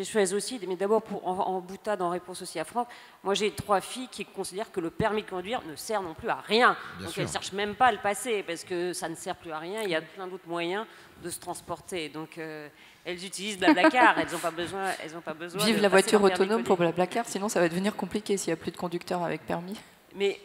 Suez aussi, mais d'abord en boutade, en réponse aussi à Franck, moi j'ai 3 filles qui considèrent que le permis de conduire ne sert non plus à rien. Donc elles ne cherchent même pas à le passer parce que ça ne sert plus à rien, il y a plein d'autres moyens de se transporter. Donc elles utilisent Blablacar, elles n'ont pas besoin Vive la voiture autonome pour Blablacar, sinon ça va devenir compliqué s'il n'y a plus de conducteurs avec permis. Mais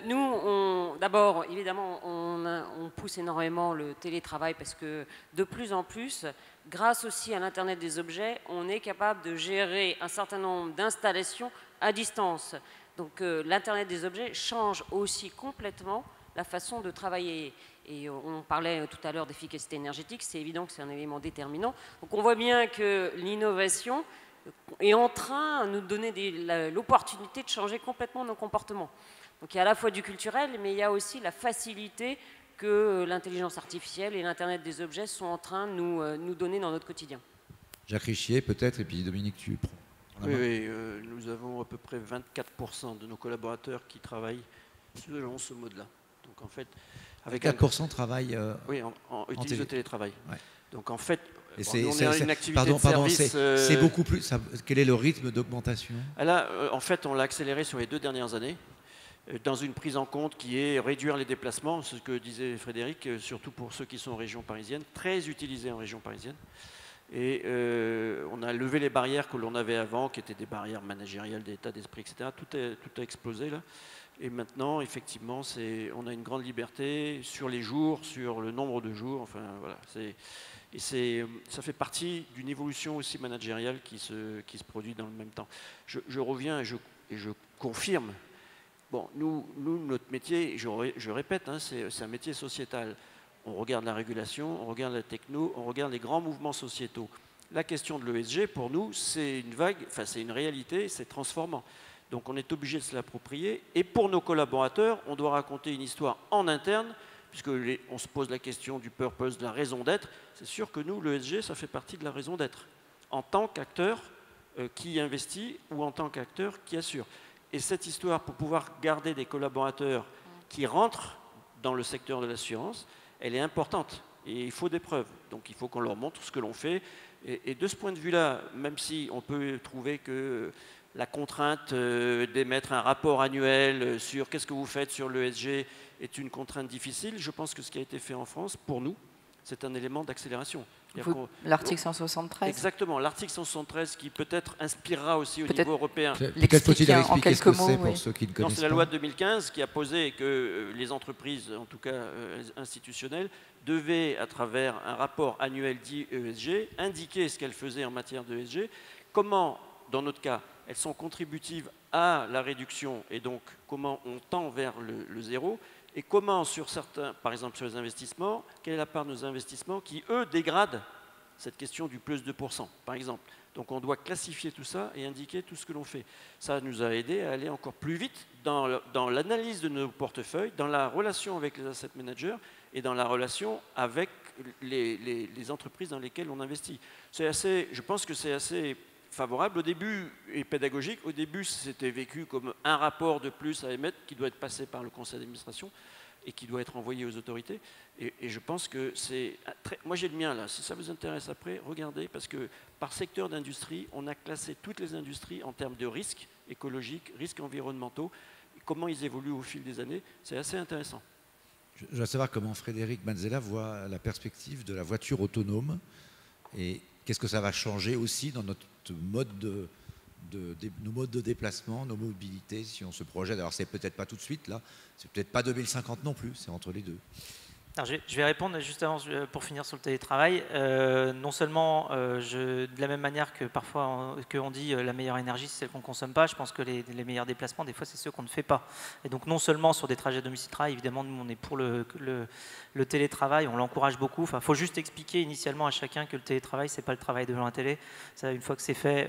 nous, d'abord, évidemment, on pousse énormément le télétravail parce que de plus en plus, grâce aussi à l'Internet des objets, on est capable de gérer un certain nombre d'installations à distance. Donc l'Internet des objets change aussi complètement la façon de travailler. Et on parlait tout à l'heure d'efficacité énergétique, c'est évident que c'est un élément déterminant. Donc on voit bien que l'innovation est en train de nous donner l'opportunité de changer complètement nos comportements. Donc il y a à la fois du culturel, mais il y a aussi la facilité que l'intelligence artificielle et l'Internet des objets sont en train de nous donner dans notre quotidien. Jacques Richier peut-être, et puis Dominique, tu prends. Oui, nous avons à peu près 24% de nos collaborateurs qui travaillent selon ce mode-là. Donc en fait, avec 4% travaillent utilisent le télétravail. Ouais. Donc en fait, et on a une activité de service. C'est beaucoup plus. Quel est le rythme d'augmentation? Là, en fait, on l'a accéléré sur les 2 dernières années, dans une prise en compte qui est réduire les déplacements, ce que disait Frédéric, surtout pour ceux qui sont en région parisienne, très utilisés en région parisienne. Et on a levé les barrières que l'on avait avant, qui étaient des barrières managériales, d'état d'esprit, etc. Tout a explosé là. Et maintenant, effectivement, on a une grande liberté sur les jours, sur le nombre de jours. Enfin, voilà. Ça fait partie d'une évolution aussi managériale qui se produit dans le même temps. Je reviens et je confirme. Bon, nous, notre métier, je répète, hein, c'est un métier sociétal. On regarde la régulation, on regarde la techno, on regarde les grands mouvements sociétaux. La question de l'ESG, pour nous, c'est une vague, enfin c'est une réalité, c'est transformant. Donc on est obligé de se l'approprier. Et pour nos collaborateurs, on doit raconter une histoire en interne, puisqu'on se pose la question du purpose, de la raison d'être. C'est sûr que nous, l'ESG, ça fait partie de la raison d'être, en tant qu'acteur qui investit ou en tant qu'acteur qui assure. Et cette histoire, pour pouvoir garder des collaborateurs qui rentrent dans le secteur de l'assurance, elle est importante et il faut des preuves. Donc il faut qu'on leur montre ce que l'on fait. Et de ce point de vue-là, même si on peut trouver que la contrainte d'émettre un rapport annuel sur qu'est-ce que vous faites sur l'ESG est une contrainte difficile, je pense que ce qui a été fait en France, pour nous, c'est un élément d'accélération. L'article 173. Exactement, l'article 173 qui peut-être inspirera aussi au niveau européen. Peut-être faut-il expliquer ce que c'est pour ceux qui ne connaissent pas. C'est la loi de 2015 qui a posé que les entreprises, en tout cas institutionnelles, devaient, à travers un rapport annuel dit ESG, indiquer ce qu'elles faisaient en matière de ESG, comment, dans notre cas, elles sont contributives à la réduction et donc comment on tend vers le zéro. Et comment sur certains, par exemple sur les investissements, quelle est la part de nos investissements qui, eux, dégradent cette question du plus 2%, par exemple. Donc on doit classifier tout ça et indiquer tout ce que l'on fait. Ça nous a aidé à aller encore plus vite dans l'analyse de nos portefeuilles, dans la relation avec les asset managers et dans la relation avec les entreprises dans lesquelles on investit. Je pense que c'est assez favorable au début et pédagogique. Au début, c'était vécu comme un rapport de plus à émettre qui doit être passé par le conseil d'administration et qui doit être envoyé aux autorités. Et je pense que c'est... Moi, j'ai le mien là. Si ça vous intéresse après, regardez, parce que par secteur d'industrie, on a classé toutes les industries en termes de risques écologiques, risques environnementaux, comment ils évoluent au fil des années. C'est assez intéressant. Je veux savoir comment Frédéric Manzella voit la perspective de la voiture autonome et qu'est-ce que ça va changer aussi dans notre nos modes de déplacement, nos mobilités, si on se projette. Alors, c'est peut-être pas tout de suite, là. C'est peut-être pas 2050 non plus. C'est entre les deux. Alors, je vais répondre juste avant, pour finir sur le télétravail. Non seulement, de la même manière que parfois on dit la meilleure énergie, c'est celle qu'on ne consomme pas, je pense que les meilleurs déplacements, des fois, c'est ceux qu'on ne fait pas. Et donc, non seulement sur des trajets domicile-travail, évidemment, nous, on est pour le télétravail, on l'encourage beaucoup. Enfin, il faut juste expliquer initialement à chacun que le télétravail, ce n'est pas le travail devant la télé. Ça, une fois que c'est fait,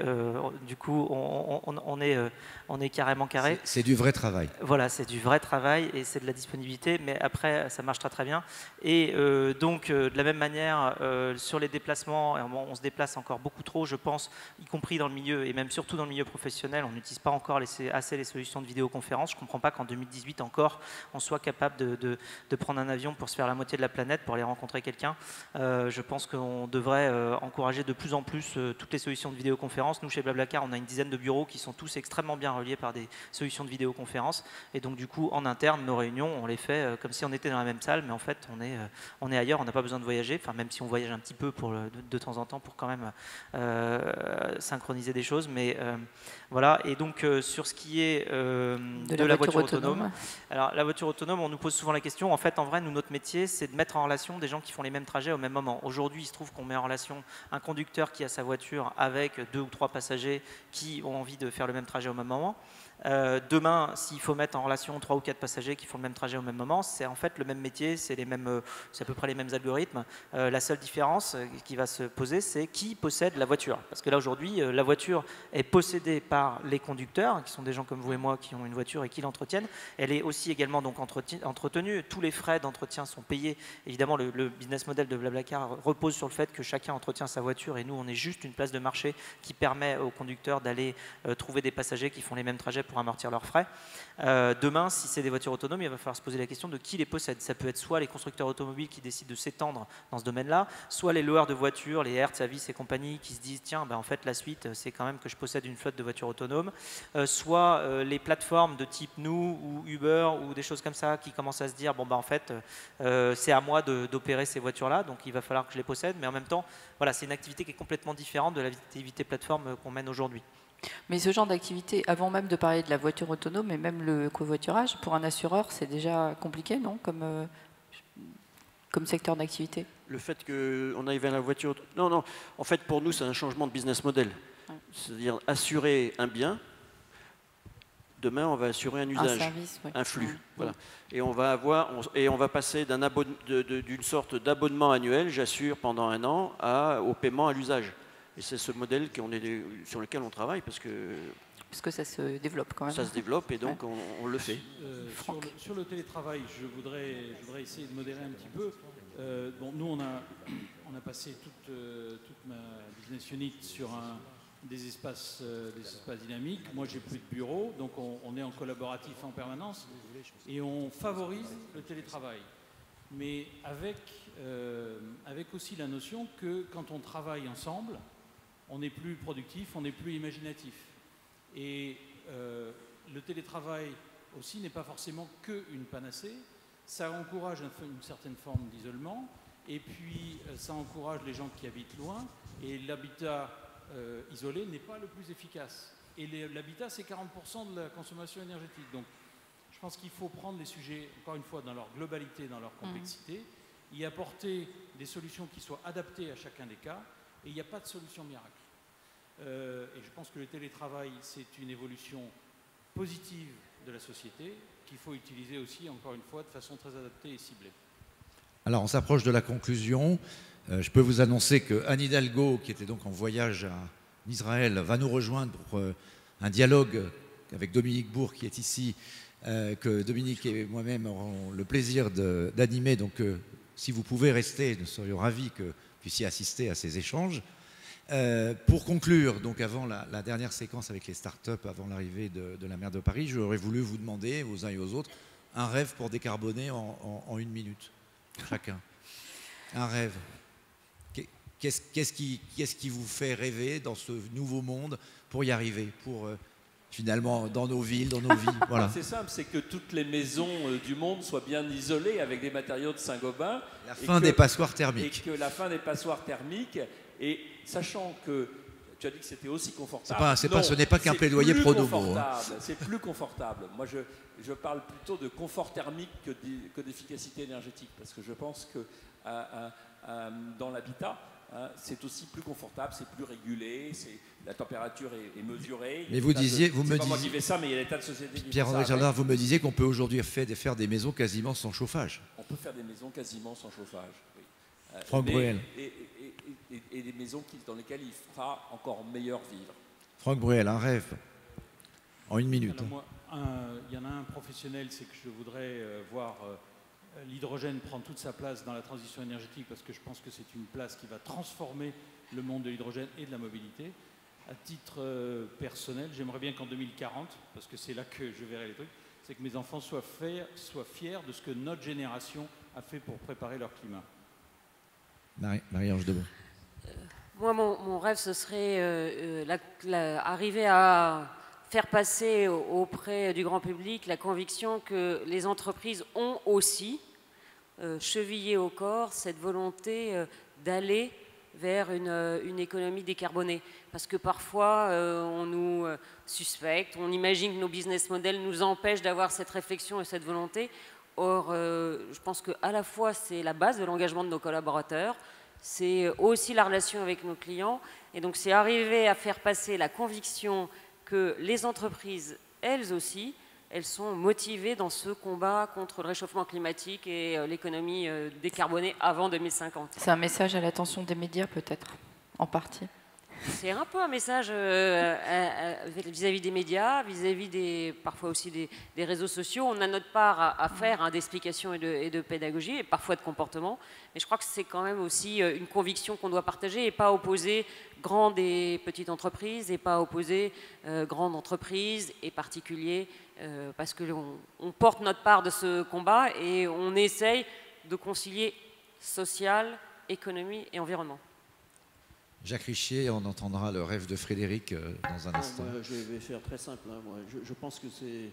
du coup, on est carrément carré. C'est du vrai travail. Voilà, c'est du vrai travail et c'est de la disponibilité, mais après, ça marche très très bien. Et donc, de la même manière, sur les déplacements, on se déplace encore beaucoup trop, je pense, y compris dans le milieu, et même surtout dans le milieu professionnel, on n'utilise pas encore assez les solutions de vidéoconférence. Je ne comprends pas qu'en 2018 encore, on soit capable de prendre un avion pour se faire la moitié de la planète, pour aller rencontrer quelqu'un. Je pense qu'on devrait encourager de plus en plus toutes les solutions de vidéoconférence. Nous, chez Blablacar, on a une dizaine de bureaux qui sont tous extrêmement bien reliés par des solutions de vidéoconférence. Et donc, du coup, en interne, nos réunions, on les fait comme si on était dans la même salle, mais en fait, on est ailleurs, on n'a pas besoin de voyager, enfin, même si on voyage un petit peu de temps en temps pour quand même synchroniser des choses. Mais voilà, et donc sur ce qui est de la voiture autonome. Alors la voiture autonome, on nous pose souvent la question, en fait, en vrai, nous, notre métier, c'est de mettre en relation des gens qui font les mêmes trajets au même moment. Aujourd'hui, il se trouve qu'on met en relation un conducteur qui a sa voiture avec 2 ou 3 passagers qui ont envie de faire le même trajet au même moment. Demain, s'il faut mettre en relation 3 ou 4 passagers qui font le même trajet au même moment, c'est en fait le même métier, c'est à peu près les mêmes algorithmes. La seule différence qui va se poser, c'est qui possède la voiture. Parce que là, aujourd'hui, la voiture est possédée par les conducteurs, qui sont des gens comme vous et moi qui ont une voiture et qui l'entretiennent. Elle est aussi également donc entretenue. Tous les frais d'entretien sont payés. Évidemment, le business model de Blablacar repose sur le fait que chacun entretient sa voiture et nous, on est juste une place de marché qui permet aux conducteurs d'aller trouver des passagers qui font les mêmes trajets pour amortir leurs frais. Demain, si c'est des voitures autonomes, il va falloir se poser la question de qui les possède. Ça peut être soit les constructeurs automobiles qui décident de s'étendre dans ce domaine-là, soit les loueurs de voitures, les Hertz, Avis et compagnie, qui se disent tiens, en fait, la suite, c'est quand même que je possède une flotte de voitures autonomes, soit les plateformes de type nous ou Uber ou des choses comme ça qui commencent à se dire bon, en fait, c'est à moi d'opérer ces voitures-là, donc il va falloir que je les possède, mais en même temps, voilà, c'est une activité qui est complètement différente de l'activité plateforme qu'on mène aujourd'hui. Mais ce genre d'activité, avant même de parler de la voiture autonome et même le covoiturage, pour un assureur, c'est déjà compliqué, non, comme secteur d'activité? Le fait qu'on aille vers la voiture... Non, en fait, pour nous, c'est un changement de business model. Ouais. C'est-à-dire assurer un bien. Demain, on va assurer un usage, service, ouais. Un flux. Ouais. Voilà. Et on va passer d'une sorte d'abonnement annuel, j'assure pendant un an, au paiement à l'usage. Et c'est ce modèle sur lequel on travaille parce que ça se développe quand même. Ça se développe et donc on le fait. Sur le télétravail, je voudrais essayer de modérer un petit peu. Nous, on a passé toute ma business unit sur des espaces dynamiques. Moi, j'ai plus de bureau, donc on est en collaboratif en permanence et on favorise le télétravail. Mais avec aussi la notion que quand on travaille ensemble, on est plus productif, on est plus imaginatif. Et le télétravail aussi n'est pas forcément qu'une panacée. Ça encourage une certaine forme d'isolement et puis ça encourage les gens qui habitent loin et l'habitat isolé n'est pas le plus efficace. Et l'habitat, c'est 40% de la consommation énergétique. Donc, je pense qu'il faut prendre les sujets, encore une fois, dans leur globalité, dans leur complexité, y apporter des solutions qui soient adaptées à chacun des cas, et il n'y a pas de solution miracle. Et je pense que le télétravail, c'est une évolution positive de la société qu'il faut utiliser aussi, encore une fois, de façon très adaptée et ciblée. Alors, on s'approche de la conclusion. Je peux vous annoncer que Anne Hidalgo, qui était donc en voyage en Israël, va nous rejoindre pour un dialogue avec Dominique Bourg, qui est ici, que Dominique et moi-même aurons le plaisir d'animer. Donc, si vous pouvez rester, nous serions ravis que vous puissiez assister à ces échanges. Pour conclure, donc avant la dernière séquence avec les startups, avant l'arrivée de la maire de Paris, j'aurais voulu vous demander, aux uns et aux autres, un rêve pour décarboner en 1 minute, chacun. Un rêve. Qu'est-ce qui vous fait rêver dans ce nouveau monde pour y arriver, pour finalement dans nos villes, dans nos vies, voilà. C'est simple, c'est que toutes les maisons du monde soient bien isolées avec des matériaux de Saint-Gobain. La fin des passoires thermiques. Et que la fin des passoires thermiques, et sachant que tu as dit que c'était aussi confortable. Ce n'est pas qu'un plaidoyer pro-domo. C'est plus confortable. Moi, je parle plutôt de confort thermique que d'efficacité énergétique, parce que je pense que dans l'habitat, c'est aussi plus confortable, c'est plus régulé, la température est mesurée. Mais vous me disiez, pas moi qui fais ça, mais il y a des tas de sociétés qui Pierre-André Jardin, vous me disiez qu'on peut aujourd'hui faire des maisons quasiment sans chauffage. On peut faire des maisons quasiment sans chauffage, oui. Franck Bruel. Et des maisons dans lesquelles il fera encore meilleur vivre. Franck Bruel, un rêve, en 1 minute. Alors moi, il y en a un professionnel, c'est que je voudrais voir l'hydrogène prendre toute sa place dans la transition énergétique, parce que je pense que c'est une place qui va transformer le monde de l'hydrogène et de la mobilité. À titre personnel, j'aimerais bien qu'en 2040, parce que c'est là que je verrai les trucs, c'est que mes enfants soient fiers de ce que notre génération a fait pour préparer leur climat. Marie-Ange Debon. Moi, mon rêve, ce serait arriver à faire passer auprès du grand public la conviction que les entreprises ont aussi chevillé au corps cette volonté d'aller vers une économie décarbonée. Parce que parfois, on nous suspecte, on imagine que nos business models nous empêchent d'avoir cette réflexion et cette volonté. Or, je pense qu'à la fois, c'est la base de l'engagement de nos collaborateurs, c'est aussi la relation avec nos clients. Et donc, c'est arriver à faire passer la conviction que les entreprises, elles aussi, elles sont motivées dans ce combat contre le réchauffement climatique et l'économie décarbonée avant 2050. C'est un message à l'attention des médias, peut-être, en partie. C'est un peu un message vis-à-vis des médias, vis-à-vis parfois aussi des réseaux sociaux. On a notre part à faire d'explication et de pédagogie, et parfois de comportement. Mais je crois que c'est quand même aussi une conviction qu'on doit partager et pas opposer grandes et petites entreprises, et pas opposer grandes entreprises et particuliers, parce qu'on porte notre part de ce combat et on essaye de concilier social, économie et environnement. Jacques Richier, on entendra le rêve de Frédéric dans un instant. Moi, je vais faire très simple. Hein, moi. Je pense que c'est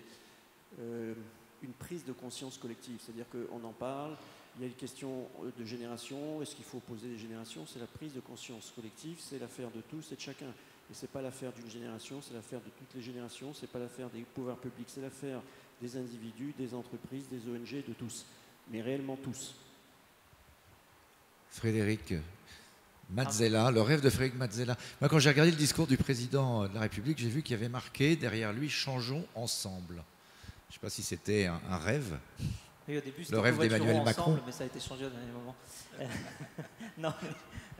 une prise de conscience collective. C'est-à-dire qu'on en parle, il y a une question de génération. Est-ce qu'il faut opposer les générations? C'est la prise de conscience collective, c'est l'affaire de tous et de chacun. Et ce n'est pas l'affaire d'une génération, c'est l'affaire de toutes les générations. Ce n'est pas l'affaire des pouvoirs publics, c'est l'affaire des individus, des entreprises, des ONG, de tous. Mais réellement tous. Frédéric Mazzella, le rêve de Frédéric Mazzella. Moi, quand j'ai regardé le discours du président de la République, j'ai vu qu'il y avait marqué derrière lui « Changeons ensemble ». Je ne sais pas si c'était un rêve. Oui, au début, le rêve d'Emmanuel Macron. Mais ça a été changé au dernier moment. Non,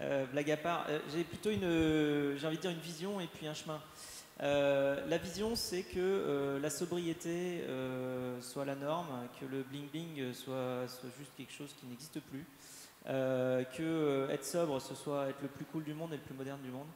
mais, blague à part, j'ai plutôt j'ai envie de dire une vision et puis un chemin. La vision, c'est que la sobriété soit la norme, que le bling-bling soit juste quelque chose qui n'existe plus. Que être sobre, ce soit être le plus cool du monde et le plus moderne du monde,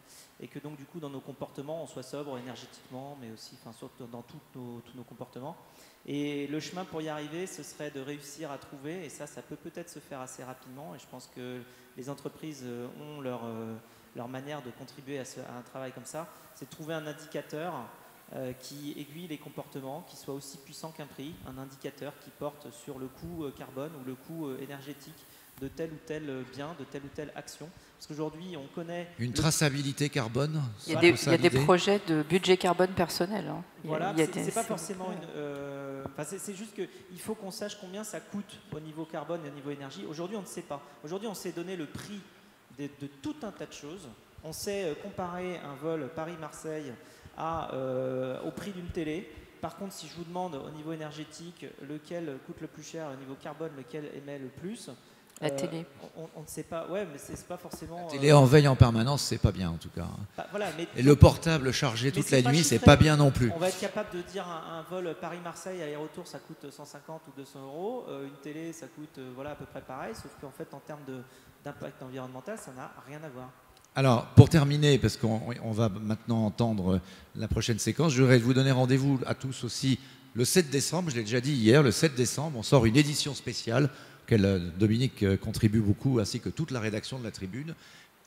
et que donc du coup dans nos comportements on soit sobre énergétiquement, mais aussi surtout dans tous nos comportements. Et le chemin pour y arriver, ce serait de réussir à trouver, et ça peut peut-être se faire assez rapidement, et je pense que les entreprises ont leur manière de contribuer à un travail comme ça, c'est de trouver un indicateur qui aiguille les comportements, qui soit aussi puissant qu'un prix, un indicateur qui porte sur le coût carbone ou le coût énergétique de tel ou tel bien, de telle ou telle action. Parce qu'aujourd'hui, on connaît... Une traçabilité carbone. Il y a des projets de budget carbone personnel. Hein. Voilà, c'est pas forcément une... c'est juste qu'il faut qu'on sache combien ça coûte au niveau carbone et au niveau énergie. Aujourd'hui, on ne sait pas. Aujourd'hui, on sait donner le prix de tout un tas de choses. On sait comparer un vol Paris-Marseille au prix d'une télé. Par contre, si je vous demande au niveau énergétique lequel coûte le plus cher, au niveau carbone, lequel émet le plus... La télé. On ne sait pas, ouais, mais c'est pas forcément... La télé en veille en permanence, c'est pas bien en tout cas. Voilà, et le portable chargé toute la nuit, c'est pas bien non plus. On va être capable de dire un vol Paris-Marseille aller-retour, ça coûte 150 ou 200 euros. Une télé, ça coûte à peu près pareil, sauf qu'en fait, en termes d'impact environnemental, ça n'a rien à voir. Alors, pour terminer, parce qu'on va maintenant entendre la prochaine séquence, je voudrais vous donner rendez-vous à tous aussi le 7 décembre, je l'ai déjà dit hier, le 7 décembre, on sort une édition spéciale auquel Dominique contribue beaucoup, ainsi que toute la rédaction de la Tribune,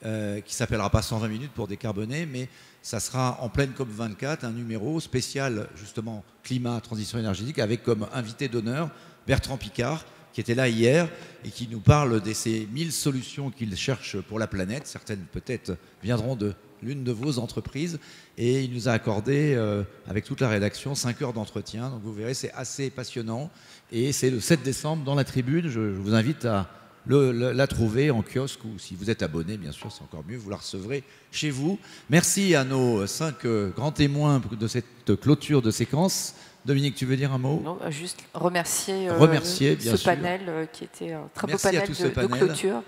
qui s'appellera pas 120 minutes pour décarboner, mais ça sera en pleine COP24, un numéro spécial justement climat, transition énergétique, avec comme invité d'honneur Bertrand Piccard, qui était là hier et qui nous parle de ces 1000 solutions qu'il cherche pour la planète. Certaines peut-être viendront de l'une de vos entreprises. Et il nous a accordé, avec toute la rédaction, 5 heures d'entretien. Donc vous verrez, c'est assez passionnant. Et c'est le 7 décembre dans la Tribune. Je vous invite à la trouver en kiosque, ou si vous êtes abonné, bien sûr, c'est encore mieux, vous la recevrez chez vous. Merci à nos 5 grands témoins de cette clôture de séquence. Dominique, tu veux dire un mot? Non, juste remercier bien ce sûr. panel qui était un très beau panel de clôture.